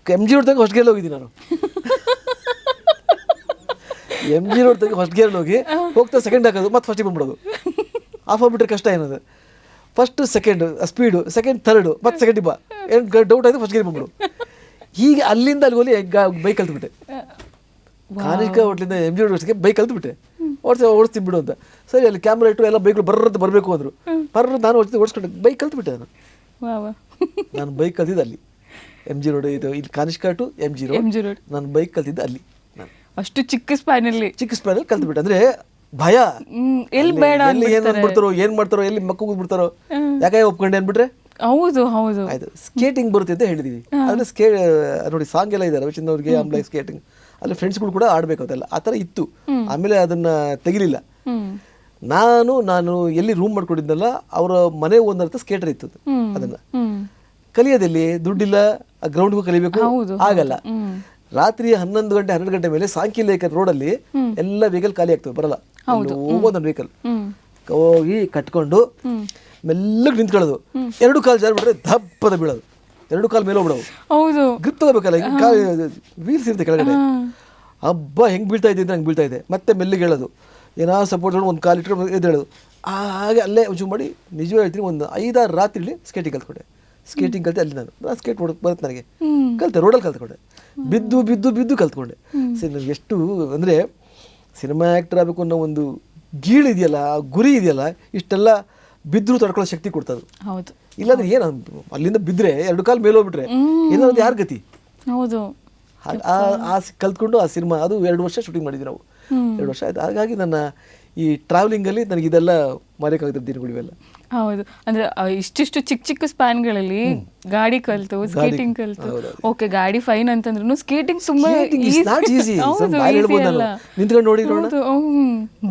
MG ರೋಡ್ ತನಕ ಫಸ್ಟ್ ಗೇರ್ ಹೋಗಿದ್ದೀನಿ ನಾನು. MG ರೋಡ್ ತನಕ ಫಸ್ಟ್ ಗೇರ್ ಹೋಗಿ ಹೋಗ್ತಾ ಸೆಕೆಂಡ್ ಹಾಕೋದು, ಮತ್ತೆ ಫಸ್ಟಿಗೆ ಬಂದ್ಬಿಡೋದು. ಆಫ್ ಆಗ್ಬಿಟ್ರೆ ಕಷ್ಟ ಏನದು. First second speed, second third, ಮತ್ತೆ ಸೆಕೆಂಡ್ ಬಾ. ಏನು ಡೌಟ್ ಆಯಿತು, ಫಸ್ಟ್ ಗೇರ್ ಬಂದ್ಬಿಡು. ಹೀಗೆ ಅಲ್ಲಿಂದ ಅಲ್ಲಿ ಹೋಗಿ ಬೈಕ್ ಕಲ್ತ್ಬಿಟ್ಟೆ. ಕಾನಿಷ್ಕ ಹೋಟ್ಲಿಂದ MG ರೋಡ್ಗೆ ಬೈಕ್ ಕಲ್ತ್ಬಿಟ್ಟೆ. ಓಡಿಸ್ತೀನಿ ಬಿಡು ಅಂತ. ಸರಿ, ಅಲ್ಲಿ ಕ್ಯಾಮ್ರಾ ಇಟ್ಟು ಎಲ್ಲ ಬೈಕ್ಗಳು ಬರ್ರದ್ದು ಬರಬೇಕು ಅಂದರು. ನಾನು ಓಡಿಸ್ಕೊಂಡೆ, ಬೈಕ್ ಕಲ್ತ್ಬಿಟ್ಟೆ ನಾನು ಬೈಕ್ ಕಲ್ತಿದ್ದೆ ಅಲ್ಲಿ MG ರೋಡ್. ಇದು ಇಲ್ಲಿ ಕಾನಿಷ್ಕ ಟು MG ರೋಡ್ ನಾನು ಬೈಕ್ ಕಲ್ತಿದ್ದೆ ಅಲ್ಲಿ. ಅಷ್ಟು ಚಿಕ್ಕ ಸ್ಪ್ಯಾನಲ್ಲಿ ಕಲ್ತ್ಬಿಟ್ಟೆ. ಅಂದ್ರೆ ಭಯ, ಎಲ್ಲಿ ಏನ್ ಮಾಡ್ತಾರೋ, ಎಲ್ಲಿ ಮಕ್ಕ ಬಿಡ್ತಾರೋ, ಯಾಕೆ ಒಪ್ಕೊಂಡೆ ಅನ್ಬಿಟ್ರೆ. ಹೌದು, ಆಯ್ತು. ಸ್ಕೇಟಿಂಗ್ ಬರುತ್ತೆ ಅಂತ ಹೇಳಿದೀವಿ. ಆದ್ರೆ ನೋಡಿ, ಸಾಂಗ್ ಎಲ್ಲ ಇದೆ ರವಿಚಂದ್ರ ಅವ್ರಿಗೆ, ಆಮೇಲೆ ಸ್ಕೇಟಿಂಗ್ ಅಲ್ಲಿ ಫ್ರೆಂಡ್ಸ್ಗಳು ಕೂಡ ಆಡ್ಬೇಕು ಅದೆಲ್ಲ, ಆ ಥರ ಇತ್ತು. ಆಮೇಲೆ ಅದನ್ನ ತೆಗಿಲಿಲ್ಲ. ನಾನು ಎಲ್ಲಿ ರೂಮ್ ಮಾಡ್ಕೊಂಡಿದ್ದಲ್ಲ, ಅವರ ಮನೆ ಒಂದರ್ಥ ಸ್ಕೇಟರ್ ಇತ್ತು. ಅದನ್ನ ಕಲಿಯೋದಲ್ಲಿ ದುಡ್ಡಿಲ್ಲ, ಗ್ರೌಂಡ್ಗೂ ಕಲಿಬೇಕು, ಆಗಲ್ಲ. ರಾತ್ರಿ 11 ಗಂಟೆ 12 ಗಂಟೆ ಮೇಲೆ ಸಾಂಕಿ ರೋಡಲ್ಲಿ ಎಲ್ಲ ವೆಹಿಕಲ್ ಖಾಲಿ ಆಗ್ತವೆ, ಬರಲ್ಲ. ಹೋಗೋದು ವೆಹಿಕಲ್ ಹೋಗಿ ಕಟ್ಕೊಂಡು ಮೆಲ್ಲಗೆ ನಿಂತ್ಕೊಳ್ಳೋದು. 2 ಕಾಲು ಜಾರ್ಬಿಟ್ರೆ ದಪ್ಪದ ಬೀಳೋದು, 2 ಕಾಲು ಮೇಲೆ ಹೋಗ್ಬಿಡೋದು. ಗ್ರಿಪ್ ತಗೋಬೇಕಲ್ಲ, ವೀಲ್ಸ್ ಇರುತ್ತೆ ಕೆಳಗಡೆ. ಹಬ್ಬ ಹೆಂಗೆ ಬೀಳ್ತಾ ಇದ್ದಿದ್ರೆ ಹಂಗೆ ಬೀಳ್ತಾ ಇದೆ. ಮತ್ತೆ ಮೆಲ್ಲಿಗೆ ಹೇಳೋದು, ಏನಾದ್ರು ಸಪೋರ್ಟ್ ಒಂದು ಕಾಲು ಇಟ್ಟರೆ ಎದ್ದು ಹೇಳೋದು. ಹಾಗೆ ಅಲ್ಲೇ ಒಂಚೂರು ಮಾಡಿ. ನಿಜವೇ ಹೇಳ್ತೀನಿ, ಒಂದು 5-6 ರಾತ್ರಿಲಿ ಸ್ಕೇಟಿಂಗ್ ಕಲ್ತ್ಕೊಂಡೆ. ಸ್ಕೇಟಿಂಗ್ ಕಲಿತೆ ಅಲ್ಲಿ ನಾನು ಸ್ಕೇಟ್ ಹೊಡೋಕೆ ಬರುತ್ತೆ ನನಗೆ, ಕಲಿತೆ, ರೋಡಲ್ಲಿ ಕಲ್ತ್ಕೊಂಡೆ, ಬಿದ್ದು ಬಿದ್ದು ಬಿದ್ದು ಕಲ್ತ್ಕೊಂಡೆ. ಸರಿ, ನನಗೆ ಎಷ್ಟು ಅಂದರೆ ಸಿನಿಮಾ ಆ್ಯಕ್ಟರ್ ಆಗಬೇಕು ಅನ್ನೋ ಒಂದು ಗೀಳು ಇದೆಯಲ್ಲ, ಗುರಿ ಇದೆಯಲ್ಲ, ಇಷ್ಟೆಲ್ಲ ಬಿದ್ದರೂ ತಡ್ಕೊಳ್ಳೋ ಶಕ್ತಿ ಕೊಡ್ತದೆ. ಹೌದು. ಇಲ್ಲಾಂದ್ರೆ ಏನು ಅಲ್ಲಿಂದ ಬಿದ್ದರೆ 2 ಕಾಲು ಮೇಲೆ ಹೋಗ್ಬಿಟ್ರೆ ಏನಾದ್ರು ಯಾರ ಗತಿ? ಹೌದು. ಕಲ್ತ್ಕೊಂಡು ಆ ಸಿನಿಮಾ ಅದು 2 ವರ್ಷ ಶೂಟಿಂಗ್ ಮಾಡಿದ್ವಿ ನಾವು, 2 ವರ್ಷ ಆಯ್ತು. ಹಾಗಾಗಿ ನನ್ನ ಈ ಟ್ರಾವೆಲಿಂಗಲ್ಲಿ ನನಗೆ ಇದೆಲ್ಲ ಮರೆಯೋಕ್ಕಾಗುತ್ತೆ ದಿನಗಳಿವೆಲ್ಲ. ಹೌದು, ಅಂದ್ರೆ ಇಷ್ಟಿಷ್ಟು ಚಿಕ್ಕ ಚಿಕ್ಕ ಸ್ಪ್ಯಾನ್ಗಳಲ್ಲಿ ಗಾಡಿ ಕಲ್ತು, ಸ್ಕೇಟಿಂಗ್ ಕಲ್ತು. ಓಕೆ, ಗಾಡಿ ಫೈನ್ ಅಂತಂದ್ರೂ ಸ್ಕೇಟಿಂಗ್ ತುಂಬಾ ನಿಂತ್ಕೊಂಡು ನೋಡಿ,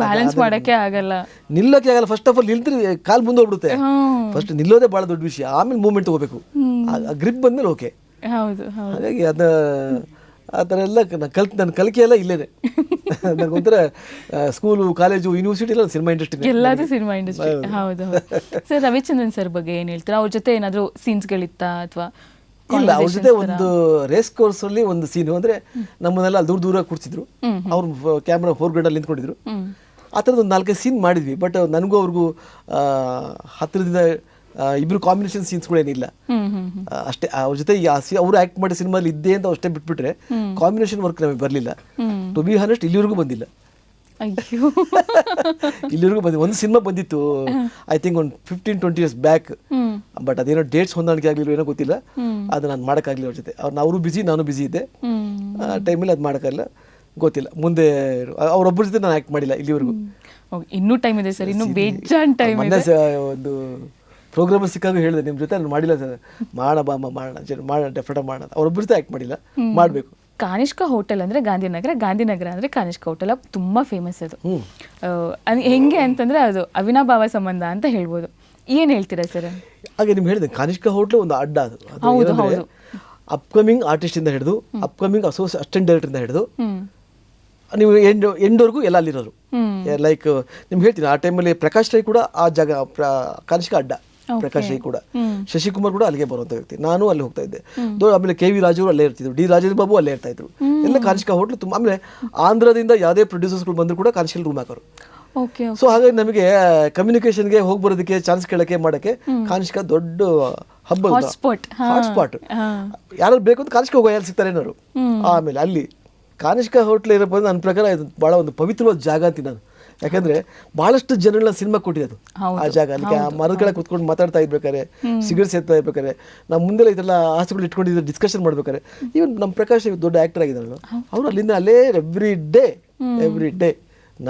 ಬ್ಯಾಲೆನ್ಸ್ ಮಾಡಕ್ಕೆ ಆಗಲ್ಲ, ನಿಲ್ಲಕ್ಕೆ ಆಗಲ್ಲ. ಫಸ್ಟ್ ಆಫ್ ಆಲ್ ನಿಲ್ತ್ರೆ ಕಾಲ್ ಮುಂದೆ ಹೋಗ್ಬಿಡುತ್ತೆ. ಫಸ್ಟ್ ನಿಲ್ಲೋದೇ ಬಹಳ ದೊಡ್ಡ ವಿಷಯ, ಆಮೇಲೆ ಮೂವ್ಮೆಂಟ್ ತಗೋಬೇಕು. ಗ್ರಿಪ್ ಬಂದ್ಮೇಲೆ ಓಕೆ. ಹೌದು. ಹಾಗಾಗಿ ಆ ಥರ ಎಲ್ಲ ನನ್ನ ಕಲಿಕೆ ಎಲ್ಲ ಇಲ್ಲೇನೆ. ನನಗೊಂಥರ ಸ್ಕೂಲು, ಕಾಲೇಜು, ಯೂನಿವರ್ಸಿಟಿ ಎಲ್ಲ ಸಿನಿಮಾ ಇಂಡಸ್ಟ್ರಿ, ಎಲ್ಲಾದ್ರೂ ಸಿನಿಮಾ ಇಂಡಸ್ಟ್ರಿ. ಹೌದು. ಸರ್, ರವಿಚಂದ್ರನ್ ಸರ್ ಬಗ್ಗೆ ಏನ್ ಹೇಳ್ತೀರಾ? ಅವ್ರ ಜೊತೆ ಏನಾದ್ರು ಸೀನ್ಸ್ಗಳಿತ್ತಾ ಅಥವಾ? ಇಲ್ಲ, ಅವ್ರ ಜೊತೆ ಒಂದು ರೇಸ್ ಕೋರ್ಸ್ ಅಲ್ಲಿ ಒಂದು ಸೀನು, ಅಂದ್ರೆ ನಮ್ಮನ್ನೆಲ್ಲ ದೂರ ದೂರ ಕೂರ್ಸಿದ್ರು, ಅವ್ರು ಕ್ಯಾಮ್ರಾ ಫೋರ್ಗ್ರೌಂಡ್ ಅಲ್ಲಿ ನಿಂತ್ಕೊಂಡಿದ್ರು. ಆ ಥರದ್ದು ಒಂದು 4-5 ಸೀನ್ ಮಾಡಿದ್ವಿ. ಬಟ್ ನನಗೂ ಅವ್ರಿಗೂ ಹತ್ತಿರದಿಂದ ಇಬ್ರು ಕಾಂಬಿನೇಷನ್ ಸೀನ್ಸ್ಗಳೇನಿಲ್ಲ ಅಷ್ಟೇ. ಅವ್ರ ಜೊತೆ ಅವರು ಆಕ್ಟ್ ಮಾಡಿ ಸಿನಿಮಾಲಿ ಇದ್ದೆ ಅಂತ ಅಷ್ಟೇ ಬಿಟ್ಬಿಟ್ರೆ ಕಾಂಬಿನೇಷನ್ ವರ್ಕ್ ನಮಗೆ ಬರಲಿಲ್ಲ. ಟು ಬಿ ಹಾನೆಸ್ಟ್, ಇಲ್ಲಿವರೆಗೂ ಬಂದಿಲ್ಲ. ಇಲ್ಲಿವರೆಗೂ ಬಂದಿಲ್ಲ. ಒಂದು ಸಿನಿಮಾ ಬಂದಿತ್ತು, ಐ ಥಿಂಕ್ ಒಂದು 15-20 years ಬ್ಯಾಕ್. ಬಟ್ ಅದೇನೋ ಡೇಟ್ಸ್ ಹೊಂದಾಣಿಕೆ ಆಗಲಿಲ್ಲ, ಏನೋ ಗೊತ್ತಿಲ್ಲ. ಅದು ನಾನು ಮಾಡೋಕ್ಕಾಗಲಿಲ್ಲ ಅವ್ರ ಜೊತೆ. ಅವರು ಬಿಸಿ, ನಾನು ಬಿಸಿ ಇದ್ದೆ. ಆ ಟೈಮಲ್ಲಿ ಅದು ಮಾಡೋಕ್ಕಾಗಲಿಲ್ಲ, ಗೊತ್ತಿಲ್ಲ. ಮುಂದೆ ಅವರೊಬ್ಬರ ಜೊತೆ ನಾನು ಆ್ಯಕ್ಟ್ ಮಾಡಿಲ್ಲ ಇಲ್ಲಿವರೆಗೂ. ಇನ್ನೂ ಟೈಮ್ ಇದೆ ಸರ್, ಇನ್ನೂ ಬೇಜಾನ್ ಟೈಮ್ ಇದೆ. ಒಂದು ಪ್ರೋಗ್ರಾಮ್ ಸಿಕ್ಕಾಗ ಹೇಳಿದೆ, ನಿಮ್ಮ ಜೊತೆ ನಾನು ಮಾಡಿಲ್ಲ ಸರ್, ಮಾಡೋಣ ಡೆಫಿನೆಟ್ ಮಾಡೋಣ. ಅವರೊಬ್ಬರ ಜೊತೆ ಆ್ಯಕ್ಟ್ ಮಾಡಿಲ್ಲ, ಮಾಡಬೇಕು. ಕಾನಿಷ್ಕ ಹೋಟೆಲ್ ಅಂದರೆ ಗಾಂಧಿನಗರ ಅಂದರೆ ಕಾನಿಷ್ಕ ಹೋಟೆಲ್ ತುಂಬ ಫೇಮಸ್. ಅದು ಹೆಂಗೆ ಅಂತಂದರೆ ಅದು ಅವಿನಾಭಾವ ಸಂಬಂಧ ಅಂತ ಹೇಳ್ಬೋದು. ಏನು ಹೇಳ್ತೀರಾ ಸರ್? ಹಾಗೆ ನಿಮ್ಗೆ ಹೇಳಿದೆ, ಕಾನಿಷ್ಕ ಹೋಟ್ಲು ಒಂದು ಅಡ್ಡ. ಅದು ಅಪ್ಕಮಿಂಗ್ ಆರ್ಟಿಸ್ಟಿಂದ ಹಿಡಿದು ಅಪ್ಕಮಿಂಗ್ ಅಸಿಸ್ಟೆಂಟ್ ಡೈರೆಕ್ಟರಿಂದ ಹಿಡಿದು ನೀವು ಎಂಡ್ವರೆಗೂ ಎಲ್ಲ ಅಲ್ಲಿರೋರು. ಲೈಕ್ ನಿಮ್ಗೆ ಹೇಳ್ತೀನಿ, ಆ ಟೈಮಲ್ಲಿ ಪ್ರಕಾಶ್ ರೈ ಕೂಡ ಆ ಜಾಗ, ಕಾನಿಷ್ಕ ಅಡ್ಡ. ಪ್ರಕಾಶ್ ರೈ ಕೂಡ, ಶಶಿಕುಮಾರ್ ಕೂಡ ಅಲ್ಲಿಗೆ ಬರುವಂತ ವ್ಯಕ್ತಿ. ನಾನು ಅಲ್ಲಿ ಹೋಗ್ತಾ ಇದ್ದೆ. ಆಮೇಲೆ KV ರಾಜು ಅಲ್ಲೇ ಇರ್ತಿದ್ರು, ಡಿ ರಾಜೇಂದ್ರ ಬಾಬು ಅಲ್ಲೇ ಇರ್ತಾ ಇದ್ರು. ಎಲ್ಲ ಕಾನಿಷ್ಕ ಹೋಟ್ಲು ತುಂಬ. ಆಮೇಲೆ ಆಂಧ್ರದಿಂದ ಯಾವುದೇ ಪ್ರೊಡ್ಯೂಸರ್ಸ್ಗಳು ಬಂದ್ರು ಕೂಡ ಕಾನಿಷ್ಕಲ್ಲಿ ರೂಮ್ ಹಾಕೋರು. ಸೊ ಹಾಗಾಗಿ ನಮಗೆ ಕಮ್ಯುನಿಕೇಶನ್ಗೆ ಹೋಗಿ ಬರೋದಕ್ಕೆ, ಚಾನ್ಸ್ ಕೇಳಕ್ಕೆ, ಮಾಡಕ್ಕೆ ಕಾನಿಷ್ಕ ದೊಡ್ಡ ಹಬ್ಬ, ಹಾಟ್ಸ್ಪಾಟ್. ಯಾರು ಬೇಕು ಅಂತ ಕಾನಿಷ್ಕ ಹೋಗೋ ಯಾರು ಸಿಗ್ತಾರೆ ಏನಾರು. ಆಮೇಲೆ ಅಲ್ಲಿ ಕಾನಿಷ್ಕ ಹೋಟ್ಲ್ ಇರಬಹುದು. ನನ್ನ ಪ್ರಕಾರ ಇದು ಬಹಳ ಒಂದು ಪವಿತ್ರವಾದ ಜಾಗ ಅಂತೀನಿ ನಾನು. ಯಾಕಂದ್ರೆ ಬಹಳಷ್ಟು ಜನಗಳನ್ನ ಸಿನಿಮಾ ಕೊಟ್ಟಿದೆ ಅದು ಆ ಜಾಗ. ಅಲ್ಲಿ ಆ ಮರದ ಕೆಳಗೆ ಕುತ್ಕೊಂಡು ಮಾತಾಡ್ತಾ ಇರ್ಬೇಕಾರೆ, ಸಿಗರೇಟ್ ಸೇರ್ತಾ ಇರ್ಬೇಕಾರೆ, ನಾವು ಮುಂದೆಲ್ಲ ಇದೆಲ್ಲ ಆಸೆಗಳು ಇಟ್ಕೊಂಡಿದ್ದು ಡಿಸ್ಕಷನ್ ಮಾಡ್ಬೇಕಾರೆ, ಈವನ್ ನಮ್ಮ ಪ್ರಕಾಶ್ ದೊಡ್ಡ ಆಕ್ಟರ್ ಆಗಿದ್ದಾರಲ್ಲ, ಅವ್ರು ಅಲ್ಲಿಂದ ಅಲ್ಲೇ ಎವ್ರಿ ಡೇ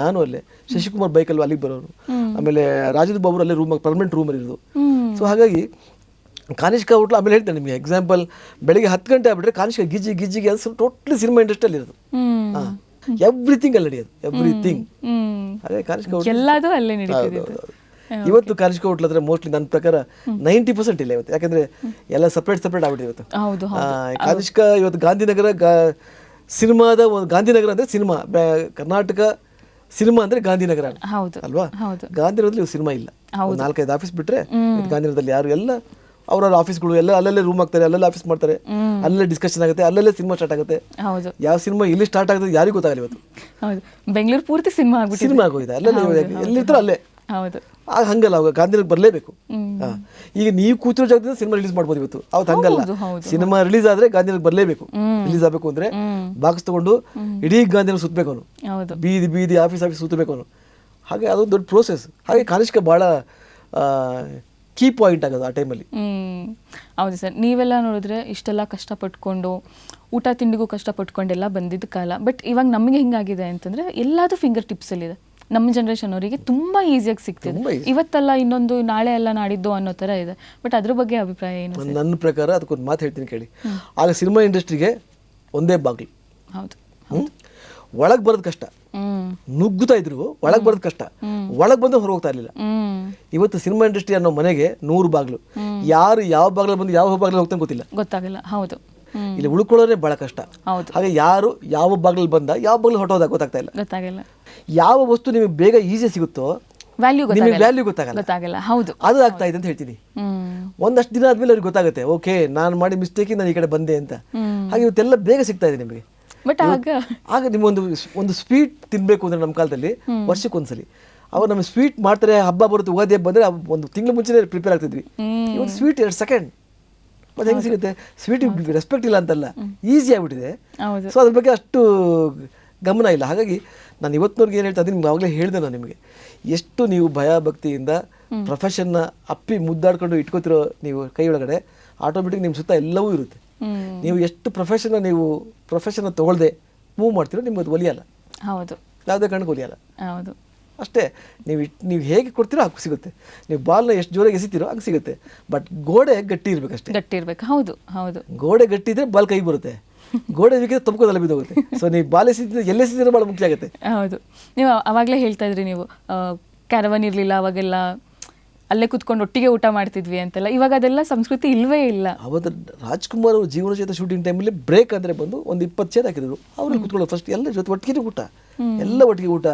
ನಾನು ಅಲ್ಲೇ. ಶಶಿಕುಮಾರ್ ಬೈಕಲ್ಲಿ ಅಲ್ಲಿಗೆ ಬರೋರು. ಆಮೇಲೆ ರಾಜೇಂದ್ರ ಬಾಬು ಅಲ್ಲೇ ಪರ್ಮನೆಂಟ್ ರೂಮಲ್ಲಿ ಇರೋದು. ಸೊ ಹಾಗಾಗಿ ಕಾನಿಷ್ಕ ಹೋಟ್ಲು. ಆಮೇಲೆ ಹೇಳ್ತೇನೆ ನಿಮಗೆ ಎಕ್ಸಾಂಪಲ್, ಬೆಳಿಗ್ಗೆ 10 ಗಂಟೆ ಆಗ್ಬಿಟ್ರೆ ಕಾನಿಷ್ಕ ಗಿಜ್ಜಿಗೆ ಅನ್ಸು ಟೋಟ್ಲಿ ಸಿನಿಮಾ ಇಂಡಸ್ಟ್ರಿಯಲ್ಲಿ ಇರೋದು. ಎವ್ರಿಥಿಂಗ್ ಅಲ್ಲಿ ನಡೆಯೋದು, ಎವ್ರಿಥಿಂಗ್. ಹಾಗೆ ಕಾನಿಷ್ಕ ಹೋಟ್ಲು ಅಲ್ಲೇ ನಡೀತಿದೆ. ಇವತ್ತು ಕಾನಿಷ್ಕ ಹೋಟ್ಲ್ ಹತ್ರ ಮೋಸ್ಟ್ಲಿ ನನ್ನ ಪ್ರಕಾರ 90% ಇಲ್ಲ ಇವತ್ತು. ಯಾಕಂದ್ರೆ ಎಲ್ಲ ಸಪ್ರೇಟ್ ಆಗ್ಬಿಟ್ಟಿದೆ ಇವತ್ತು. ಕಾನಿಷ್ಕ ಇವತ್ತು ಗಾಂಧಿನಗರ ಸಿನಿಮಾದ ಒಂದು, ಗಾಂಧಿನಗರ ಅಂದ್ರೆ ಸಿನಿಮಾ, ಕರ್ನಾಟಕ ಸಿನಿಮಾ ಅಂದ್ರೆ ಗಾಂಧಿನಗರ ಅಲ್ವಾ? ಗಾಂಧಿನಗರದಲ್ಲಿ ಸಿನಿಮಾ ಇಲ್ಲ. 4-5 ಆಫೀಸ್ ಬಿಟ್ರೆ ಗಾಂಧಿನಗರದಲ್ಲಿ ಯಾರು, ಎಲ್ಲ ಅವ್ರವ್ರ ಆಫೀಸ್ಗಳು ಎಲ್ಲ ಅಲ್ಲಲ್ಲೇ ರೂಮ್ ಹಾಕ್ತಾರೆ, ಅಲ್ಲೆಲ್ಲ ಆಫೀಸ್ ಮಾಡ್ತಾರೆ, ಅಲ್ಲೇ ಡಿಸ್ಕಷನ್ ಆಗುತ್ತೆ, ಅಲ್ಲಲ್ಲೇ ಸಿನಿಮಾ ಸ್ಟಾರ್ಟ್ ಆಗುತ್ತೆ. ಯಾವ ಸಿನಿಮಾ ಇಲ್ಲಿ ಸ್ಟಾರ್ಟ್ ಆಗುತ್ತೆ ಯಾರಿಗೂ ಗೊತ್ತಾಗಲ್ಲ ಇವತ್ತು. ಬೆಂಗಳೂರು ಪೂರ್ತಿ ಸಿನಿಮಾ ಆಗೋಗಿದೆ, ಅಲ್ಲೇ ಎಲ್ಲಿರ್ತಾರೋ ಅಲ್ಲೇ. ಹಂಗಲ್ಲ, ಅವಾಗ ಗಾಂಧಿನಗರ ಬರಲೇಬೇಕು. ಈಗ ನೀವು ಕೂತಿರೋ ಜಾಗದಿಂದ ಸಿನಿಮಾ ರಿಲೀಸ್ ಮಾಡ್ಬೋದು ಇವತ್ತು. ಅವತ್ತು ಹಂಗಲ್ಲ, ಸಿನಿಮಾ ರಿಲೀಸ್ ಆದ್ರೆ ಗಾಂಧಿನಗರ ಬರಲೇಬೇಕು. ರಿಲೀಸ್ ಆಗಬೇಕು ಅಂದ್ರೆ ಬಾಕ್ಸ್ ತಗೊಂಡು ಇಡೀ ಗಾಂಧಿನಗರ ಸುತ್ತಬೇಕು ಅವನು, ಬೀದಿ ಆಫೀಸ್ ಸುತ್ತಬೇಕು ಅವನು. ಹಾಗೆ ಅದೊಂದು ದೊಡ್ಡ ಪ್ರೋಸೆಸ್. ಹಾಗೆ ಕಾನಿಷ್ಕ ಬಹಳ ಕೀ ಪಾಯಿಂಟ್ ಆಗೋದು ಆ ಟೈಮಲ್ಲಿ. ಹೌದು ಸರ್, ನೀವೆಲ್ಲ ನೋಡಿದ್ರೆ ಇಷ್ಟೆಲ್ಲ ಕಷ್ಟಪಟ್ಕೊಂಡು, ಊಟ ತಿಂಡಿಗೂ ಕಷ್ಟಪಟ್ಕೊಂಡೆಲ್ಲ ಬಂದಿದ್ದ ಕಾಲ. ಬಟ್ ಇವಾಗ ನಮಗೆ ಹೆಂಗಾಗಿದೆ ಅಂತಂದ್ರೆ ಎಲ್ಲದೂ ಫಿಂಗರ್ ಟಿಪ್ಸಲ್ಲಿದೆ. ನಮ್ಮ ಜನ್ರೇಷನ್ ಅವರಿಗೆ ತುಂಬ ಈಸಿಯಾಗಿ ಸಿಗ್ತಿದೆ. ಇವತ್ತಲ್ಲ ಇನ್ನೊಂದು, ನಾಳೆ ಅಲ್ಲ ನಾಡಿದ್ದು ಅನ್ನೋ ಥರ ಇದೆ. ಬಟ್ ಅದ್ರ ಬಗ್ಗೆ ಅಭಿಪ್ರಾಯ ಏನು? ನನ್ನ ಪ್ರಕಾರ ಅದಕ್ಕೊಂದು ಮಾತು ಹೇಳ್ತೀನಿ ಕೇಳಿ. ಆಗ ಸಿನಿಮಾ ಇಂಡಸ್ಟ್ರಿಗೆ ಒಂದೇ ಬಾಗಿಲು. ಹೌದು, ಒಳಗೆ ಬರೋದು ಕಷ್ಟ, ನುಗ್ಗುತ್ತಾ ಇದ್ರು, ಒಳಗೆ ಬರೋದು ಕಷ್ಟ, ಒಳಗೆ ಬಂದು ಹೊರ ಹೋಗ್ತಾ ಇರಲಿಲ್ಲ. ಇವತ್ತು ಸಿನಿಮಾ ಇಂಡಸ್ಟ್ರಿ ಅನ್ನೋ ಮನೆಗೆ 100 ಬಾಗಿಲು. ಯಾರು ಯಾವ ಬಾಗಿಲು ಬಂದು ಯಾವ ಬಾಗಿಲು ಹೋಗ್ತಾನೆ ಗೊತ್ತಾಗಲ್ಲ. ಹೌದು, ಇಲ್ಲಿ ಉಳ್ಕೊಳ್ಳೋದೇ ಬಹಳ ಕಷ್ಟ. ಹಾಗೆ ಯಾರು ಯಾವ ಬಾಗಿಲು ಬಂದ ಯಾವ ಬಾಗಿಲು ಹೊಟ್ಟೋದಾಗ ಗೊತ್ತಾಗ್ತಿಲ್ಲ. ಯಾವ ವಸ್ತು ನಿಮಗೆ ಬೇಗ ಈಸಿ ಸಿಗುತ್ತೋ ವ್ಯಾಲ್ಯೂ ಗೊತ್ತಾಗಲ್ಲ. ಹೌದು, ಅದು ಆಗ್ತಾ ಇದೆ ಅಂತ ಹೇಳ್ತೀನಿ. ಒಂದಷ್ಟು ದಿನ ಆದ್ಮೇಲೆ ಅವ್ರಿಗೆ ಗೊತ್ತಾಗುತ್ತೆ, ಓಕೆ ನಾನು ಮಾಡಿ ಮಿಸ್ಟೇಕ್ ನಾನು ಈ ಕಡೆ ಬಂದೆ ಅಂತ. ಹಾಗೆ ಇವತ್ತೆಲ್ಲ ಬೇಗ ಸಿಗ್ತಾ ಇದೆ ನಿಮಗೆ. ಬಟ್ ಆಗ ನಿಮ್ಗೊಂದು ಸ್ವೀಟ್ ತಿನ್ಬೇಕು ಅಂದ್ರೆ ನಮ್ಮ ಕಾಲದಲ್ಲಿ ವರ್ಷಕ್ಕೊಂದ್ಸಲಿ ಅವ್ರು ನಮಗೆ ಸ್ವೀಟ್ ಮಾಡ್ತಾರೆ. ಹಬ್ಬ ಬರುತ್ತೆ, ಉಗಾದಿ ಹಬ್ಬ ಬಂದ್ರೆ 1 ತಿಂಗಳು ಮುಂಚೆನೇ ಪ್ರಿಪೇರ್ ಆಗ್ತಿದ್ವಿ. ಇವತ್ತು ಸ್ವೀಟ್ 2 ಸೆಕೆಂಡ್ ಮತ್ತೆ ಹೆಂಗೆ ಸಿಗುತ್ತೆ? ಸ್ವೀಟ್ ರೆಸ್ಪೆಕ್ಟ್ ಇಲ್ಲ ಅಂತಲ್ಲ, ಈಸಿ ಆಗಿಬಿಟ್ಟಿದೆ. ಹೌದು. ಸೊ ಅದ್ರ ಬಗ್ಗೆ ಅಷ್ಟು ಗಮನ ಇಲ್ಲ. ಹಾಗಾಗಿ ನಾನು ಇವತ್ತಿನವ್ರಿಗೆ ಏನು ಹೇಳ್ತಾ ಇದ್ದೀನಿ, ನಿಮ್ಗೆ ಆವಾಗಲೇ ಹೇಳಿದೆ ನಾನು ನಿಮಗೆ, ಎಷ್ಟು ನೀವು ಭಯ ಭಕ್ತಿಯಿಂದ ಪ್ರೊಫೆಷನ್ನ ಅಪ್ಪಿ ಮುದ್ದಾಡ್ಕೊಂಡು ಇಟ್ಕೋತಿರೋ ನೀವು ಕೈ ಒಳಗಡೆ, ಆಟೋಮೆಟಿಕ್ ನಿಮ್ಮ ಸುತ್ತ ಎಲ್ಲವೂ ಇರುತ್ತೆ. ನೀವು ಎಷ್ಟು ಪ್ರೊಫೆಷನ್ನ ತೊಗೊಳ್ದೆ ಮೂವ್ ಮಾಡ್ತೀರೋ ನಿಮ್ಗೆ ಅದು ಒಲಿಯಲ್ಲ. ಹೌದು. ಯಾವುದೇ ಕಾರಣಕ್ಕೆ ಒಲಿಯಲ್ಲ. ಹೌದು. ಅಷ್ಟೇ. ನೀವು ಹೇಗೆ ಕೊಡ್ತೀರೋ ಹಾಗೆ ಸಿಗುತ್ತೆ. ನೀವು ಬಾಲ್ನ ಎಷ್ಟು ಜೋರಾಗಿ ಎಸಿತೀರೋ ಹಂಗೆ ಸಿಗುತ್ತೆ. ಬಟ್ ಗೋಡೆ ಗಟ್ಟಿ ಇರಬೇಕಷ್ಟೇ. ಗಟ್ಟಿ ಇರಬೇಕು. ಹೌದು ಹೌದು. ಗೋಡೆ ಗಟ್ಟಿ ಇದ್ರೆ ಬಾಲ್ ಕೈ ಬರುತ್ತೆ, ಗೋಡೆ ಬೇಕಿದ್ರೆ ತಮ್ಕೋದಲ್ಲ ಬಿದ್ದೋಗುತ್ತೆ. ಸೊ ನೀವು ಬಾಲ್ ಎಸಿದ್ರೆ ಎಲ್ಲೆಸಿದ್ರೆ ಭಾಳ ಮುಖ್ಯ ಆಗುತ್ತೆ. ಹೌದು. ನೀವು ಅವಾಗಲೇ ಹೇಳ್ತಾ ಇದ್ರಿ, ನೀವು ಕ್ಯಾರವನ್ ಇರಲಿಲ್ಲ ಅವಾಗೆಲ್ಲ, ಅಲ್ಲೇ ಕುತ್ಕೊಂಡು ಒಟ್ಟಿಗೆ ಊಟ ಮಾಡ್ತಿದ್ವಿ ಅಂತೆಲ್ಲ. ಇವಾಗ ಅದೆಲ್ಲ ಸಂಸ್ಕೃತಿ ಇಲ್ವೇ ಇಲ್ಲ. ಅವತ್ತು ರಾಜ್ಕುಮಾರ್ ಅವರು ಜೀವನ ಜೊತೆ ಶೂಟಿಂಗ್ ಟೈಮಲ್ಲಿ ಬ್ರೇಕ್ ಅಂದರೆ ಬಂದು ಒಂದು 20 ಚೇರ್ ಹಾಕಿದ್ರು, ಅವ್ರಿಗೆ ಕುತ್ಕೊಳ್ಳೋ ಫಸ್ಟ್ ಎಲ್ಲ ಜೊತೆ ಒಟ್ಟಿಗೆ ಊಟ, ಎಲ್ಲ ಒಟ್ಟಿಗೆ ಊಟ,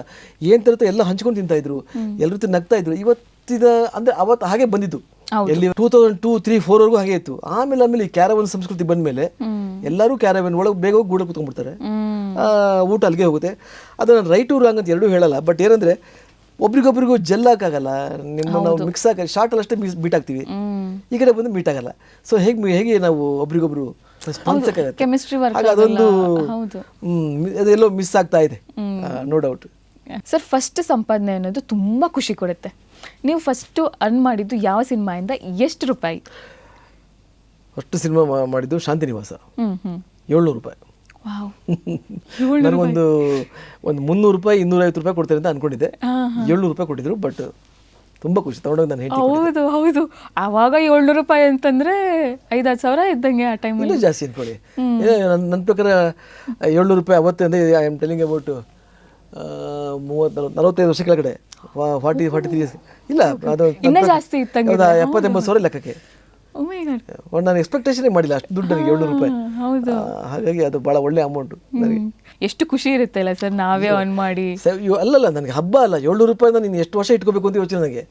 ಏನು ತರುತ್ತೋ ಎಲ್ಲ ಹಂಚ್ಕೊಂಡು ತಿಂತಾ ಇದ್ರು, ಎಲ್ಲರ ಜೊತೆ ನಗ್ತಾ ಇದ್ರು. ಇವತ್ತಿನ ಅಂದರೆ ಅವತ್ತು ಹಾಗೆ ಬಂದಿದ್ದು, ಎಲ್ಲಿ 2002, 3, 4ವರೆಗೂ ಹಾಗೆ ಇತ್ತು. ಆಮೇಲೆ ಈ ಕ್ಯಾರವನ್ ಸಂಸ್ಕೃತಿ ಬಂದ ಮೇಲೆ ಎಲ್ಲರೂ ಕ್ಯಾರವನ್ ಒಳಗೆ ಬೇಗ ಹೋಗಿ ಗೂಡ ಕುತ್ಕೊಂಡ್ಬಿಡ್ತಾರೆ, ಊಟ ಅಲ್ಲಿಗೆ ಹೋಗುತ್ತೆ. ಅದು ನಾನು ರೈಟ್ ಟು ರಾಂಗ್ ಅಂತ ಎರಡೂ ಹೇಳಲ್ಲ. ಬಟ್ ಏನಂದರೆ ಒಬ್ರಿಗೊಬ್ರಿಗೂ ಜೆಲ್ ಹಾಕಾಗಲ್ಲ, ನಿಮ್ಮ ನಾವು ಮಿಕ್ಸ್ ಹಾಕಿ ಶಾರ್ಟಲ್ಲಿ ಅಷ್ಟೇ ಮೀಟ್ ಆಗ್ತೀವಿ, ಈ ಕಡೆ ಬಂದು ಮೀಟ್ ಆಗಲ್ಲ. ಸೊ ಹೇಗೆ ನಾವು ಒಬ್ರಿಗೊಬ್ರು ಕೆಮಿಸ್ಟ್ರಿ ವರ್ಕ್ ಹಾಗೆ ಅದೊಂದು ಅದೆಲ್ಲೋ ಮಿಸ್ ಆಗ್ತಾ ಇದೆ, ನೋ ಡೌಟ್. ಸರ್, ಫಸ್ಟ್ ಸಂಪಾದನೆ ಅನ್ನೋದು ತುಂಬ ಖುಷಿ ಕೊಡುತ್ತೆ. ನೀವು ಫಸ್ಟು ಅರ್ನ್ ಮಾಡಿದ್ದು ಯಾವ ಸಿನಿಮಾಯಿಂದ, ಎಷ್ಟು ರೂಪಾಯಿ? ಫಸ್ಟ್ ಸಿನಿಮಾ ಮಾಡಿದ್ದು ಶಾಂತಿನಿವಾಸ, 700 ರೂಪಾಯಿ. ನನಗೊಂದು 300 ರೂಪಾಯಿ 250 ರೂಪಾಯಿ ಕೊಡ್ತಾರೆ ಅಂತ ಅನ್ಕೊಂಡಿದ್ದೆ. 700 ರೂಪಾಯಿ ಕೊಟ್ಟಿದ್ರು. ಬಟ್ ತುಂಬ ಖುಷಿ ತಗೊಂಡೋಗಿ ನಾನು ಹೇಳಿ. ಹೌದು ಹೌದು. ಆವಾಗ 700 ರೂಪಾಯಿ ಅಂತಂದ್ರೆ 5-6 ಸಾವಿರ ಇದ್ದಂಗೆ ಆ ಟೈಮಲ್ಲಿ. ಇನ್ನೂ ಜಾಸ್ತಿ ಅನ್ಕೊಳ್ಳಿ. ನನ್ನ ಪ್ರಕಾರ 700 ರೂಪಾಯಿ ಅವತ್ತೇ ಅಂದರೆ ಐ ಆಮ್ ಟೆಲಿಂಗ್ ಅಬೌಟ್ 30-45 ವರ್ಷ ಕೆಳಗಡೆ, 40-43 ಇಯರ್ಸ್ ಇಲ್ಲ, ಅದು ಇನ್ನೂ ಜಾಸ್ತಿ ಇತ್ತಂಗೆ, 70-80 ಸಾವಿರ ಲೆಕ್ಕಕ್ಕೆ. ನಾನು ಎಕ್ಸ್ಪೆಕ್ಟೇಷನ್ ಮಾಡಿಲ್ಲ ಅಷ್ಟು ದುಡ್ಡು ನನಗೆ 700 ರೂಪಾಯಿ. ಹಾಗಾಗಿ ಅದು ಭಾಳ ಒಳ್ಳೆ ಅಮೌಂಟು ನನಗೆ. ಎಷ್ಟು ಖುಷಿ ಇರುತ್ತೆ ಅಲ್ಲ ಸರ್, ನಾವೇ ಅರ್ನ್ ಮಾಡಿ. ಅಲ್ಲಲ್ಲ, ನನಗೆ ಹಬ್ಬ ಅಲ್ಲ 700 ರೂಪಾಯಿನ ನೀನು ಎಷ್ಟು ವರ್ಷ ಇಟ್ಕೋಬೇಕು ಅಂತ ಯೋಚನೆ ನನಗೆ.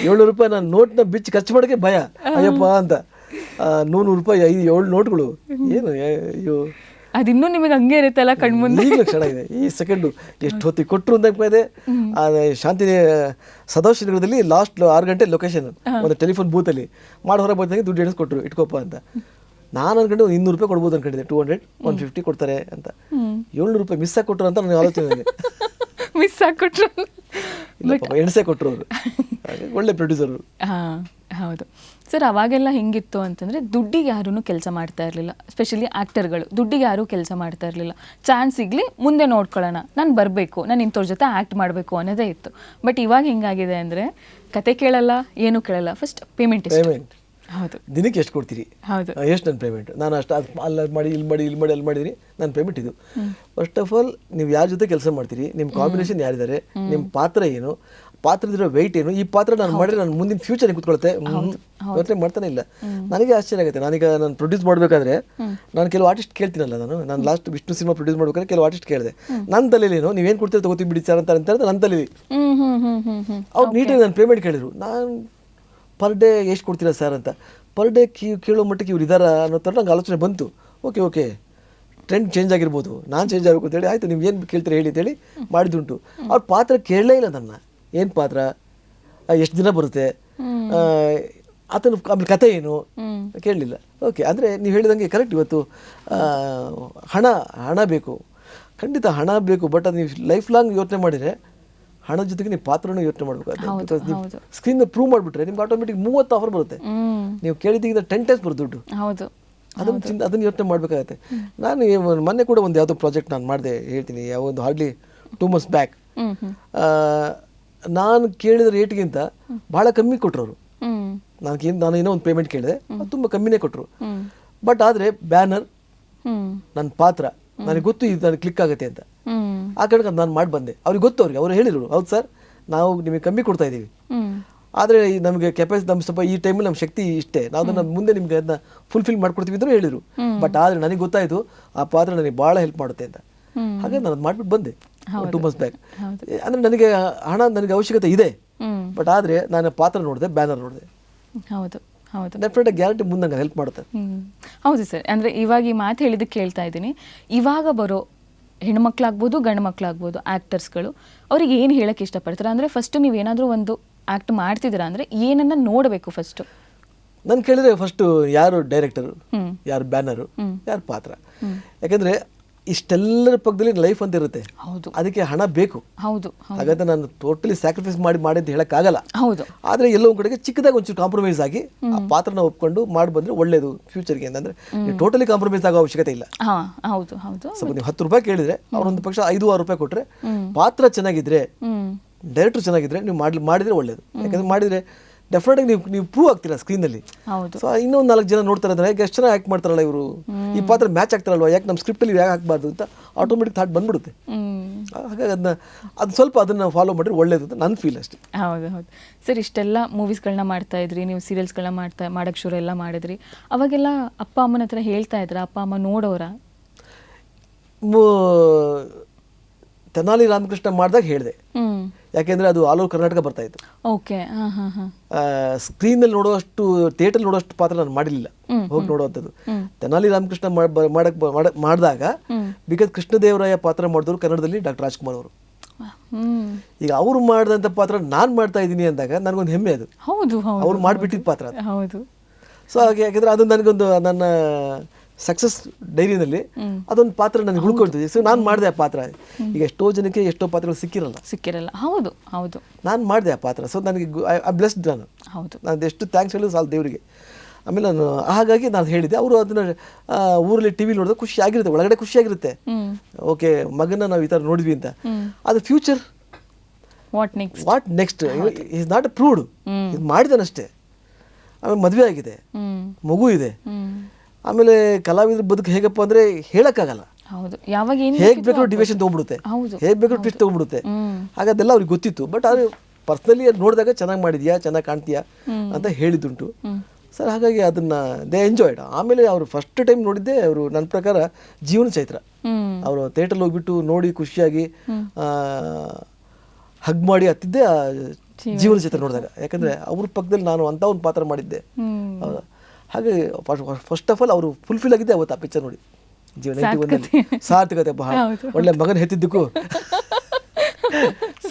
700 ರೂಪಾಯಿ ನಾನು ನೋಟ್ನ ಬಿಚ್ಚಿ ಖರ್ಚು ಮಾಡೋಕ್ಕೆ ಭಯ, ಅಯ್ಯಪ್ಪ ಅಂತ. 100 ರೂಪಾಯಿ 7 ನೋಟ್ಗಳು ಏನು, ಅಯ್ಯೋ ಅದಿನ್ನೂ ನಿಮಗೆ ಹಂಗೆ ಇರುತ್ತಲ್ಲ ಕಣ್ಮುಂದೆ. ಈಗಲೂ ಚೆನ್ನಾಗಿದೆ. ಈ ಸೆಕೆಂಡು ಎಷ್ಟು ಹೊತ್ತಿಗೆ ಕೊಟ್ಟರು ಅಂತ ಇದೆ. ಶಾಂತಿ ಸದಾಶಿವನಗರದಲ್ಲಿ ಲಾಸ್ಟ್ 6 ಗಂಟೆ ಲೊಕೇಶನ್, ಒಂದು ಟೆಲಿಫೋನ್ ಬೂತಲ್ಲಿ ಮಾಡಿ ಹೊರಗೆ ಬಂದಾಗ ದುಡ್ಡು ಎಣಿಸ್ಕೊಟ್ರು, ಇಟ್ಕೋಪ್ಪ ಅಂತ. ನಾನು ಅನ್ಕೊಂಡು 200 ರೂಪಾಯಿ ಕೊಡ್ಬೋದು ಅನ್ಕೊಂಡಿದ್ದೆ, 200-150 ಕೊಡ್ತಾರೆ ಅಂತ. 700 ರೂಪಾಯಿ ಮಿಸ್ ಆಗಿ ಕೊಟ್ಟರು ಅಂತ ನನಗೆ ಆಲೋಚನೆ ನನಗೆ. ಮಿಸ್ ಆಗಿಕೊಟ್ರು ಇಲ್ಲಪ್ಪ, ಎಣಸೆ ಕೊಟ್ಟರು ಅವರು. ಒಳ್ಳೆ ಪ್ರೊಡ್ಯೂಸರು. ಹಾಂ ಹೌದು ಸರ್. ಅವಾಗೆಲ್ಲ ಹೆಂಗಿತ್ತು ಅಂತಂದರೆ, ದುಡ್ಡಿಗೆ ಯಾರೂ ಕೆಲಸ ಮಾಡ್ತಾ ಇರಲಿಲ್ಲ. ಸ್ಪೆಷಲಿ ಆ್ಯಕ್ಟರ್ಗಳು ದುಡ್ಡಿಗೆ ಯಾರೂ ಕೆಲಸ ಮಾಡ್ತಾ ಇರಲಿಲ್ಲ. ಚಾನ್ಸ್ ಸಿಗಲಿ, ಮುಂದೆ ನೋಡ್ಕೊಳ್ಳೋಣ, ನಾನು ಬರಬೇಕು, ನಾನು ಇಂಥವ್ರ ಜೊತೆ ಆ್ಯಕ್ಟ್ ಮಾಡಬೇಕು ಅನ್ನೋದೇ ಇತ್ತು. ಬಟ್ ಇವಾಗ ಹೆಂಗಾಗಿದೆ ಅಂದರೆ, ಕತೆ ಕೇಳಲ್ಲ, ಏನೂ ಕೇಳಲ್ಲ, ಫಸ್ಟ್ ಪೇಮೆಂಟ್. ಹೌದು. ದಿನಕ್ಕೆ ಎಷ್ಟು ಕೊಡ್ತೀರಿ? ಹೌದು. ಎಷ್ಟು ನನ್ನ ಪೇಮೆಂಟ್? ನಾನು ಅಷ್ಟು ಅಲ್ಲಿ ಮಾಡಿ ಅಲ್ಲಿ ಮಾಡಿದಿರಿ, ನನ್ನ ಪೇಮೆಂಟ್ ಇದು. ಫಸ್ಟ್ ಆಫ್ ಆಲ್ ನೀವು ಯಾರ ಜೊತೆ ಕೆಲಸ ಮಾಡ್ತೀರಿ, ನಿಮ್ಮ ಕಾಂಬಿನೇಷನ್ ಯಾರಿದ್ದಾರೆ, ನಿಮ್ಮ ಪಾತ್ರ ಏನು, ಪಾತ್ರದಿರೋ ವೆಯ್ಟ್ ಏನು, ಈ ಪಾತ್ರ ನಾನು ಮಾಡಿದ್ರೆ ನಾನು ಮುಂದಿನ ಫ್ಯೂಚರ್ ಕೂತ್ಕೊಳುತ್ತೆ ಯೋಚನೆ ಮಾಡ್ತಾನೆ ಇಲ್ಲ. ನನಗೆ ಆಶ್ಚರ್ಯ ಆಗುತ್ತೆ. ನಾನು ಪ್ರೊಡ್ಯೂಸ್ ಮಾಡಬೇಕಾದ್ರೆ ನಾನು ಕೆಲವು ಆರ್ಟಿಸ್ಟ್ ಕೇಳ್ತೀನಲ್ಲ, ನಾನು ಲಾಸ್ಟ್ ವಿಷ್ಣು ಸಿನಿಮಾ ಪ್ರೊಡ್ಯೂಸ್ ಮಾಡ್ಬೇಕಾದ್ರೆ ಕೆಲವು ಆರ್ಟಿಸ್ಟ್ ಕೇಳಿದೆ, ನನ್ನ ತಲೆಯಲ್ಲೇನು ನೀವೇನು ಕೊಡ್ತೀರ ತಗೋತೀವಿ ಬಿಡಿ ಸರ್ ಅಂತ ನನ್ನ ತಲೆಯಲ್ಲಿ. ಅವ್ರು ನೀಟಾಗಿ ನಾನು ಪೇಮೆಂಟ್ ಕೇಳಿದ್ರು. ನಾನು ಪರ್ ಡೇ ಎಷ್ಟು ಕೊಡ್ತೀರಾ ಸರ್ ಅಂತ. ಪರ್ ಡೇ ಕೇಳೋ ಮಟ್ಟಿಗೆ ಇವ್ರು ಇದ್ದಾರಾ ಅನ್ನೋ ಥರ ನಂಗೆ ಆಲೋಚನೆ ಬಂತು. ಓಕೆ ಟ್ರೆಂಡ್ ಚೇಂಜ್ ಆಗಿರ್ಬೋದು, ನಾನು ಚೇಂಜ್ ಆಗಬೇಕು ಅಂತೇಳಿ, ಆಯಿತು ನೀವು ಏನು ಕೇಳ್ತೀರಾ ಹೇಳಿ ಅಂತೇಳಿ ಮಾಡಿದ್ದುಂಟು. ಅವ್ರ ಪಾತ್ರ ಕೇಳಲೇ ಇಲ್ಲ ನನ್ನ, ಏನು ಪಾತ್ರ, ಎಷ್ಟು ದಿನ ಬರುತ್ತೆ, ಆತನ ಆಮೇಲೆ ಕತೆ ಏನು ಕೇಳಲಿಲ್ಲ. ಓಕೆ, ಅಂದರೆ ನೀವು ಹೇಳಿದಂಗೆ ಕರೆಕ್ಟ್. ಇವತ್ತು ಹಣ ಬೇಕು, ಖಂಡಿತ ಹಣ ಬೇಕು. ಬಟ್ ಅದು ನೀವು ಲೈಫ್ ಲಾಂಗ್ ಯೋಚನೆ ಮಾಡಿದರೆ ಹಣದ ಜೊತೆಗೆ ನೀವು ಪಾತ್ರನೂ ಯೋಚನೆ ಮಾಡಬೇಕಾಗುತ್ತೆ. ನೀವು ಸ್ಕ್ರೀನ್ ಪ್ರೂವ್ ಮಾಡಿಬಿಟ್ರೆ ನಿಮ್ಗೆ ಆಟೋಮೆಟಿಕ್ 30 ಆಫರ್ ಬರುತ್ತೆ. ನೀವು ಕೇಳಿದ್ದಕ್ಕಿಂತ 10 ಟೈಮ್ಸ್ ಬರುತ್ತೆ ದುಡ್ಡು. ಅದನ್ನು ಯೋಚನೆ ಮಾಡಬೇಕಾಗತ್ತೆ. ನಾನು ಮೊನ್ನೆ ಕೂಡ ಒಂದು ಯಾವುದೋ ಪ್ರಾಜೆಕ್ಟ್ ನಾನು ಮಾಡಿದೆ, ಹೇಳ್ತೀನಿ. ಯಾವೊಂದು ಹಾರ್ಡ್ಲಿ 2 months ಬ್ಯಾಕ್ ನಾನು ಕೇಳಿದ ರೇಟ್ಗಿಂತ ಭಾಳ ಕಮ್ಮಿ ಕೊಟ್ಟರು ಅವರು. ನಾನು ಏನೋ ಒಂದು ಪೇಮೆಂಟ್ ಕೇಳಿದೆ, ಅದು ತುಂಬ ಕಮ್ಮಿನೇ ಕೊಟ್ಟರು. ಬಟ್ ಆದರೆ ಬ್ಯಾನರ್, ನನ್ನ ಪಾತ್ರ ನನಗೆ ಗೊತ್ತು, ಇದು ನನಗೆ ಕ್ಲಿಕ್ ಆಗುತ್ತೆ ಅಂತ. ಆ ಕಾರಣಕ್ಕೆ ನಾನು ಮಾಡಿ ಬಂದೆ. ಅವ್ರಿಗೆ ಗೊತ್ತು, ಅವ್ರು ಹೇಳಿದರು, ಹೌದು ಸರ್ ನಾವು ನಿಮಗೆ ಕಮ್ಮಿ ಕೊಡ್ತಾ ಇದ್ದೀವಿ, ಆದರೆ ನಮಗೆ ಕೆಪಾಸಿಟಿ ನಮ್ಮ ಸ್ವಲ್ಪ ಈ ಟೈಮಲ್ಲಿ ನಮ್ಮ ಶಕ್ತಿ ಇಷ್ಟೇ, ನಾವು ಅದನ್ನು ಮುಂದೆ ನಿಮ್ಗೆ ಅದನ್ನ ಫುಲ್ಫಿಲ್ ಮಾಡ್ಕೊಡ್ತೀವಿ ಅಂತ ಹೇಳಿದರು. ಬಟ್ ಆದರೆ ನನಗೆ ಗೊತ್ತಾಯಿತು ಆ ಪಾತ್ರ ನನಗೆ ಭಾಳ ಹೆಲ್ಪ್ ಮಾಡುತ್ತೆ ಅಂತ. ಹಾಗೆ ನಾನು ಅದು ಮಾಡಿಬಿಟ್ಟು ಬಂದೆ 2 months ಬ್ಯಾಕ್. ಅಂದರೆ ನನಗೆ ನನಗೆ ಅವಶ್ಯಕತೆ ಇದೆ. ಬಟ್ ಆದರೆ ನಾನು ಪಾತ್ರ ನೋಡಿದೆ, ಬ್ಯಾನರ್ ನೋಡಿದೆ. ಹೌದು ಹೌದು, ಡೆಫಿನೆಟ್ ಗ್ಯಾರಂಟಿ ಮುಂದೆ ನಂಗೆ ಹೆಲ್ಪ್ ಮಾಡುತ್ತೆ. ಹೌದು ಸರ್. ಅಂದರೆ ಇವಾಗ ಈ ಮಾತು ಹೇಳಿದ್ದಕ್ಕೆ ಕೇಳ್ತಾ ಇದ್ದೀನಿ, ಇವಾಗ ಬರೋ ಹೆಣ್ಮಕ್ಳಾಗ್ಬೋದು ಗಂಡು ಮಕ್ಕಳಾಗ್ಬೋದು ಆ್ಯಕ್ಟರ್ಸ್ಗಳು ಅವ್ರಿಗೆ ಏನು ಹೇಳೋಕ್ಕೆ ಇಷ್ಟಪಡ್ತಾರೆ ಅಂದರೆ, ಫಸ್ಟು ನೀವೇನಾದರೂ ಒಂದು ಆ್ಯಕ್ಟ್ ಮಾಡ್ತಿದ್ದೀರಾ ಅಂದರೆ ಏನನ್ನು ನೋಡಬೇಕು ಫಸ್ಟು? ನಾನು ಕೇಳಿದ್ರೆ ಫಸ್ಟು ಯಾರು ಡೈರೆಕ್ಟರು, ಯಾರು ಬ್ಯಾನರು, ಯಾರು ಪಾತ್ರ. ಯಾಕಂದರೆ ಇಷ್ಟೆಲ್ಲರ ಪಕ್ಕದಲ್ಲಿ ಲೈಫ್ ಅಂತ ಇರುತ್ತೆ, ಹೌದು, ಅದಕ್ಕೆ ಹಣ ಬೇಕು. ಹೌದು, ಹಾಗಾದ್ರೆ ನಾನು ಟೋಟಲಿ ಸ್ಯಾಕ್ರಿಫೈಸ್ ಮಾಡಿ ಅಂತ ಹೇಳೋಕ್ಕಾಗಲ್ಲ. ಹೌದು. ಆದರೆ ಎಲ್ಲೋ ಒಂದು ಕಡೆಗೆ ಚಿಕ್ಕದಾಗಿ ಒಂಚೂರು ಕಾಂಪ್ರಮೈಸ್ ಆಗಿ ಆ ಪಾತ್ರನ ಒಪ್ಕೊಂಡು ಮಾಡಿ ಬಂದರೆ ಒಳ್ಳೇದು ಫ್ಯೂಚರ್ಗೆ. ಅಂತಂದರೆ ನೀವು ಟೋಟಲಿ ಕಾಂಪ್ರಮೈಸ್ ಆಗೋ ಅವಶ್ಯಕತೆ ಇಲ್ಲ. ಹಾಂ, ಹೌದು, ಹೌದು. ಸ್ವಲ್ಪ ನೀವು 10 ರೂಪಾಯಿ ಕೇಳಿದರೆ ಅವರೊಂದು ಪಕ್ಷ 5-6 ರೂಪಾಯಿ ಕೊಟ್ಟರೆ, ಪಾತ್ರ ಚೆನ್ನಾಗಿದ್ರೆ, ಡೈರೆಕ್ಟರ್ ಚೆನ್ನಾಗಿದ್ರೆ ನೀವು ಮಾಡಿದರೆ ಒಳ್ಳೇದು. ಯಾಕಂದರೆ ಮಾಡಿದರೆ ಡೆಫಿನೆಟಾಗಿ ನೀವು ಪ್ರೂವ್ ಆಗ್ತೀರಾ ಸ್ಕ್ರೀನಲ್ಲಿ. ಹೌದು. ಸೊ ಇನ್ನೊಂದು 4 ಜನ ನೋಡ್ತಾರೆ ಅಂದರೆ ಎಷ್ಟು ಚೆನ್ನಾಗಿ ಆ್ಯಕ್ಟ್ ಮಾಡ್ತಾರಲ್ಲ ಇವರು, ಈ ಪಾತ್ರ ಮ್ಯಾಚ್ ಆಗ್ತಾರಲ್ವ, ಯಾಕೆ ನಮ್ಮ ಸ್ಕ್ರಿಪ್ಟಲ್ಲಿ ಯಾಕೆ ಹಾಕಬಾರ್ದು ಅಂತ ಆಟೋಮೆಟಿಕ್ ಥಾಟ್ ಬಂದ್ಬಿಡುತ್ತೆ. ಹಾಗಾಗಿ ಅದನ್ನು ಫಾಲೋ ಮಾಡಿದ್ರೆ ಒಳ್ಳೇದು ಅಂತ ನನ್ನ ಫೀಲ್ ಅಷ್ಟೇ. ಹೌದು, ಹೌದು. ಸರ್, ಇಷ್ಟೆಲ್ಲ ಮೂವೀಸ್ಗಳನ್ನ ಮಾಡ್ತಾ ಇದ್ರಿ, ನೀವು ಸೀರಿಯಲ್ಸ್ಗಳನ್ನ ಮಾಡೋಕ್ಕೆ ಶುರು ಎಲ್ಲ ಮಾಡಿದ್ರಿ. ಅವಾಗೆಲ್ಲ ಅಪ್ಪ ಅಮ್ಮನ ಹತ್ರ ಹೇಳ್ತಾ ಇದ್ರ? ಅಪ್ಪ ಅಮ್ಮ ನೋಡೋರ? ತೆನಾಲಿ ರಾಮಕೃಷ್ಣ ಮಾಡಿದಾಗ ಹೇಳಿದೆ, ಯಾಕೆಂದರೆ ಅದು ಆಲ್ ಓವರ್ ಕರ್ನಾಟಕ ಬರ್ತಾ ಇತ್ತು. ಓಕೆ. ಸ್ಕ್ರೀನಲ್ಲಿ ನೋಡೋಷ್ಟು, ಥಿಯೇಟರ್ ನೋಡೋಷ್ಟು ಪಾತ್ರ ನಾನು ಮಾಡಿರಲಿಲ್ಲ ಹೋಗಿ ನೋಡುವಂಥದ್ದು. ತೆನಾಲಿ ರಾಮಕೃಷ್ಣ ಮಾಡಿದಾಗ ಬಿಕಾಸ್ ಕೃಷ್ಣದೇವರಾಯ ಪಾತ್ರ ಮಾಡಿದವರು ಕನ್ನಡದಲ್ಲಿ ಡಾಕ್ಟರ್ ರಾಜ್ಕುಮಾರ್ ಅವರು. ಈಗ ಅವರು ಮಾಡಿದಂಥ ಪಾತ್ರ ನಾನು ಮಾಡ್ತಾ ಇದ್ದೀನಿ ಅಂದಾಗ ನನಗೊಂದು ಹೆಮ್ಮೆ ಅದು. ಹೌದು, ಅವ್ರು ಮಾಡಿಬಿಟ್ಟಿದ್ದ ಪಾತ್ರ ಅದು. ಹೌದು. ಸೊ ಹಾಗೆ ಯಾಕೆಂದರೆ ಅದು ನನಗೊಂದು ನನ್ನ ಸಕ್ಸಸ್ ಡೈರಿನಲ್ಲಿ ಅದೊಂದು ಪಾತ್ರ ನನಗೆ ಉಳ್ಕೊಳ್ತಿದ್ದೆ. ಸೊ ನಾನು ಮಾಡಿದೆ ಆ ಪಾತ್ರ. ಈಗ ಎಷ್ಟೋ ಜನಕ್ಕೆ ಎಷ್ಟೋ ಪಾತ್ರಗಳು ಸಿಕ್ಕಿರಲ್ಲ. ಹೌದು, ಹೌದು. ನಾನು ಮಾಡಿದೆ ಆ ಪಾತ್ರ. ಸೊ ನನಗೆ ಬ್ಲೆಸ್ಡ್ ನಾನು. ಹೌದು. ನಾನು ಎಷ್ಟು ಥ್ಯಾಂಕ್ಸ್ ಹೇಳಿದ್ರು ಸಾಲ ದೇವರಿಗೆ. ಆಮೇಲೆ ಹಾಗಾಗಿ ನಾನು ಹೇಳಿದೆ, ಅವರು ಅದನ್ನು ಊರಲ್ಲಿ ಟಿ ವಿ ನೋಡಿದ್ರೆ ಖುಷಿಯಾಗಿರುತ್ತೆ, ಒಳಗಡೆ ಖುಷಿಯಾಗಿರುತ್ತೆ. ಓಕೆ, ಮಗನ ನಾವು ಈ ಥರ ನೋಡಿದ್ವಿ ಅಂತ. ಅದು future what next is not proved. ಇದು ಮಾಡಿದಾನಷ್ಟೇ. ಆಮೇಲೆ ಮದುವೆ ಆಗಿದೆ, ಮಗು ಇದೆ. ಆಮೇಲೆ ಕಲಾವಿದ್ರ ಬದುಕು ಹೇಗಪ್ಪ ಅಂದರೆ ಹೇಳೋಕ್ಕಾಗಲ್ಲ. ಹೇಗೆ ಬೇಕಾದ್ರೂ ಡಿವಿಷನ್ ತೊಗೊಂಡ್ಬಿಡುತ್ತೆ, ಹೇಗೆ ಬೇಕಾದ್ರೂ ಟ್ವಿಸ್ಟ್ ತೊಗೊಂಡ್ಬಿಡುತ್ತೆ. ಹಾಗಾದೆಲ್ಲ ಅವ್ರಿಗೆ ಗೊತ್ತಿತ್ತು. ಬಟ್ ಆದರೆ ಪರ್ಸ್ನಲಿ ನೋಡಿದಾಗ ಚೆನ್ನಾಗಿ ಮಾಡಿದ್ಯಾ, ಚೆನ್ನಾಗಿ ಕಾಣ್ತೀಯಾ ಅಂತ ಹೇಳಿದ್ದುಂಟು ಸರ್. ಹಾಗಾಗಿ ಅದನ್ನು ದೇ ಎಂಜಾಯ್ಡ್. ಆಮೇಲೆ ಅವರು ಫಸ್ಟ್ ಟೈಮ್ ನೋಡಿದ್ದೆ ಅವರು ನನ್ನ ಪ್ರಕಾರ ಜೀವನ ಚೈತ್ರ. ಅವರು ಥಿಯೇಟ್ರಲ್ಲಿ ಹೋಗ್ಬಿಟ್ಟು ನೋಡಿ ಖುಷಿಯಾಗಿ ಹಗ್ ಮಾಡಿ ಹತ್ತಿದ್ದೆ ಜೀವನ ಚೈತ್ರ ನೋಡಿದಾಗ. ಯಾಕಂದರೆ ಅವ್ರ ಪಕ್ಕದಲ್ಲಿ ನಾನು ಅಂಥ ಒಂದು ಪಾತ್ರ ಮಾಡಿದ್ದೆ. ಹೌದಾ? ಹಾಗೆ ಫಸ್ಟ್ ಆಫ್ ಆಲ್ ಅವರು ಫುಲ್ಫಿಲ್ ಆಗಿದ್ದೆ ಅವತ್ತು ಆ ಪಿಕ್ಚರ್ ನೋಡಿ. ಜೀವನ 91ರಲ್ಲಿ ಸಾರ್ಥಕತೆ. ಬಹಳ ಒಳ್ಳೆ ಮಗನ ಹೆತ್ತಿದ್ದಕ್ಕೂ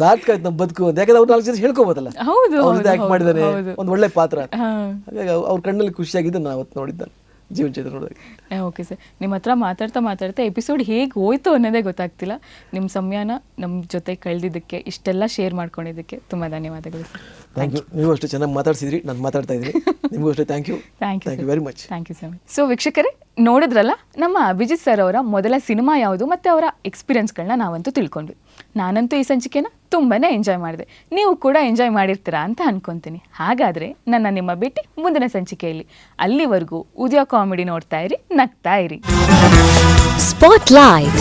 ಸಾರ್ಥಕ ಆಯ್ತು ನಮ್ಮ ಬದುಕು ಅಂತ. ಯಾಕಂದ್ರೆ ಅವ್ರು 4 ಜನ ಹೇಳ್ಕೊಬೋದಲ್ಲ, ಅವ್ರ ಜೊತೆ ಆ್ಯಕ್ಟ್ ಮಾಡಿದ್ದಾನೆ, ಒಂದು ಒಳ್ಳೆ ಪಾತ್ರ. ಹಾಗಾಗಿ ಅವ್ರ ಕಣ್ಣಲ್ಲಿ ಖುಷಿಯಾಗಿದ್ದು ನಾನು ಅವತ್ತು ನೋಡಿದ್ದಾನೆ ಜೀವನ ಚೈತ್ರ ನೋಡಿದಾಗ. ಓಕೆ ಸರ್, ನಿಮ್ಮ ಹತ್ರ ಮಾತಾಡ್ತಾ ಎಪಿಸೋಡ್ ಹೇಗೆ ಹೋಯ್ತು ಅನ್ನೋದೇ ಗೊತ್ತಾಗ್ತಿಲ್ಲ. ನಿಮ್ಮ ಸಮಯನ ನಮ್ಮ ಜೊತೆ ಕಳೆದಿದ್ದಕ್ಕೆ, ಇಷ್ಟೆಲ್ಲ ಶೇರ್ ಮಾಡ್ಕೊಂಡಿದ್ದಕ್ಕೆ ತುಂಬ ಧನ್ಯವಾದಗಳು ಸರ್. Thank you. ನೀವು ಅಷ್ಟೇ ಚೆನ್ನಾಗಿ ಮಾತಾಡ್ಸಿದ್ರಿ, ನಾನು ಮಾತಾಡ್ತಾ ಇದ್ದೀನಿ. ನಿಮಗೂ ಅಷ್ಟೇ thank you very much. Thank you sir. So ವೀಕ್ಷಕರೇ, ನೋಡಿದ್ರಲ್ಲ ನಮ್ಮ ಅಭಿಜಿತ್ ಸರ್ ಅವರ ಮೊದಲ ಸಿನಿಮಾ ಯಾವುದು ಮತ್ತು ಅವರ ಎಕ್ಸ್ಪೀರಿಯನ್ಸ್ಗಳನ್ನ ನಾವಂತೂ ತಿಳ್ಕೊಂಡ್ವಿ. ನಾನಂತೂ ಈ ಸಂಚಿಕೆನ ತುಂಬಾ ಎಂಜಾಯ್ ಮಾಡಿದೆ. ನೀವು ಕೂಡ ಎಂಜಾಯ್ ಮಾಡಿರ್ತೀರಾ ಅಂತ ಅನ್ಕೊತೀನಿ. ಹಾಗಾದರೆ ನಿಮ್ಮ ಭೇಟಿ ಮುಂದಿನ ಸಂಚಿಕೆಯಲ್ಲಿ. ಅಲ್ಲಿವರೆಗೂ ಉದಯ ಕಾಮಿಡಿ ನೋಡ್ತಾ ಇರಿ, ನಗ್ತಾ ಇರಿ. ಸ್ಪಾಟ್ಲೈಟ್.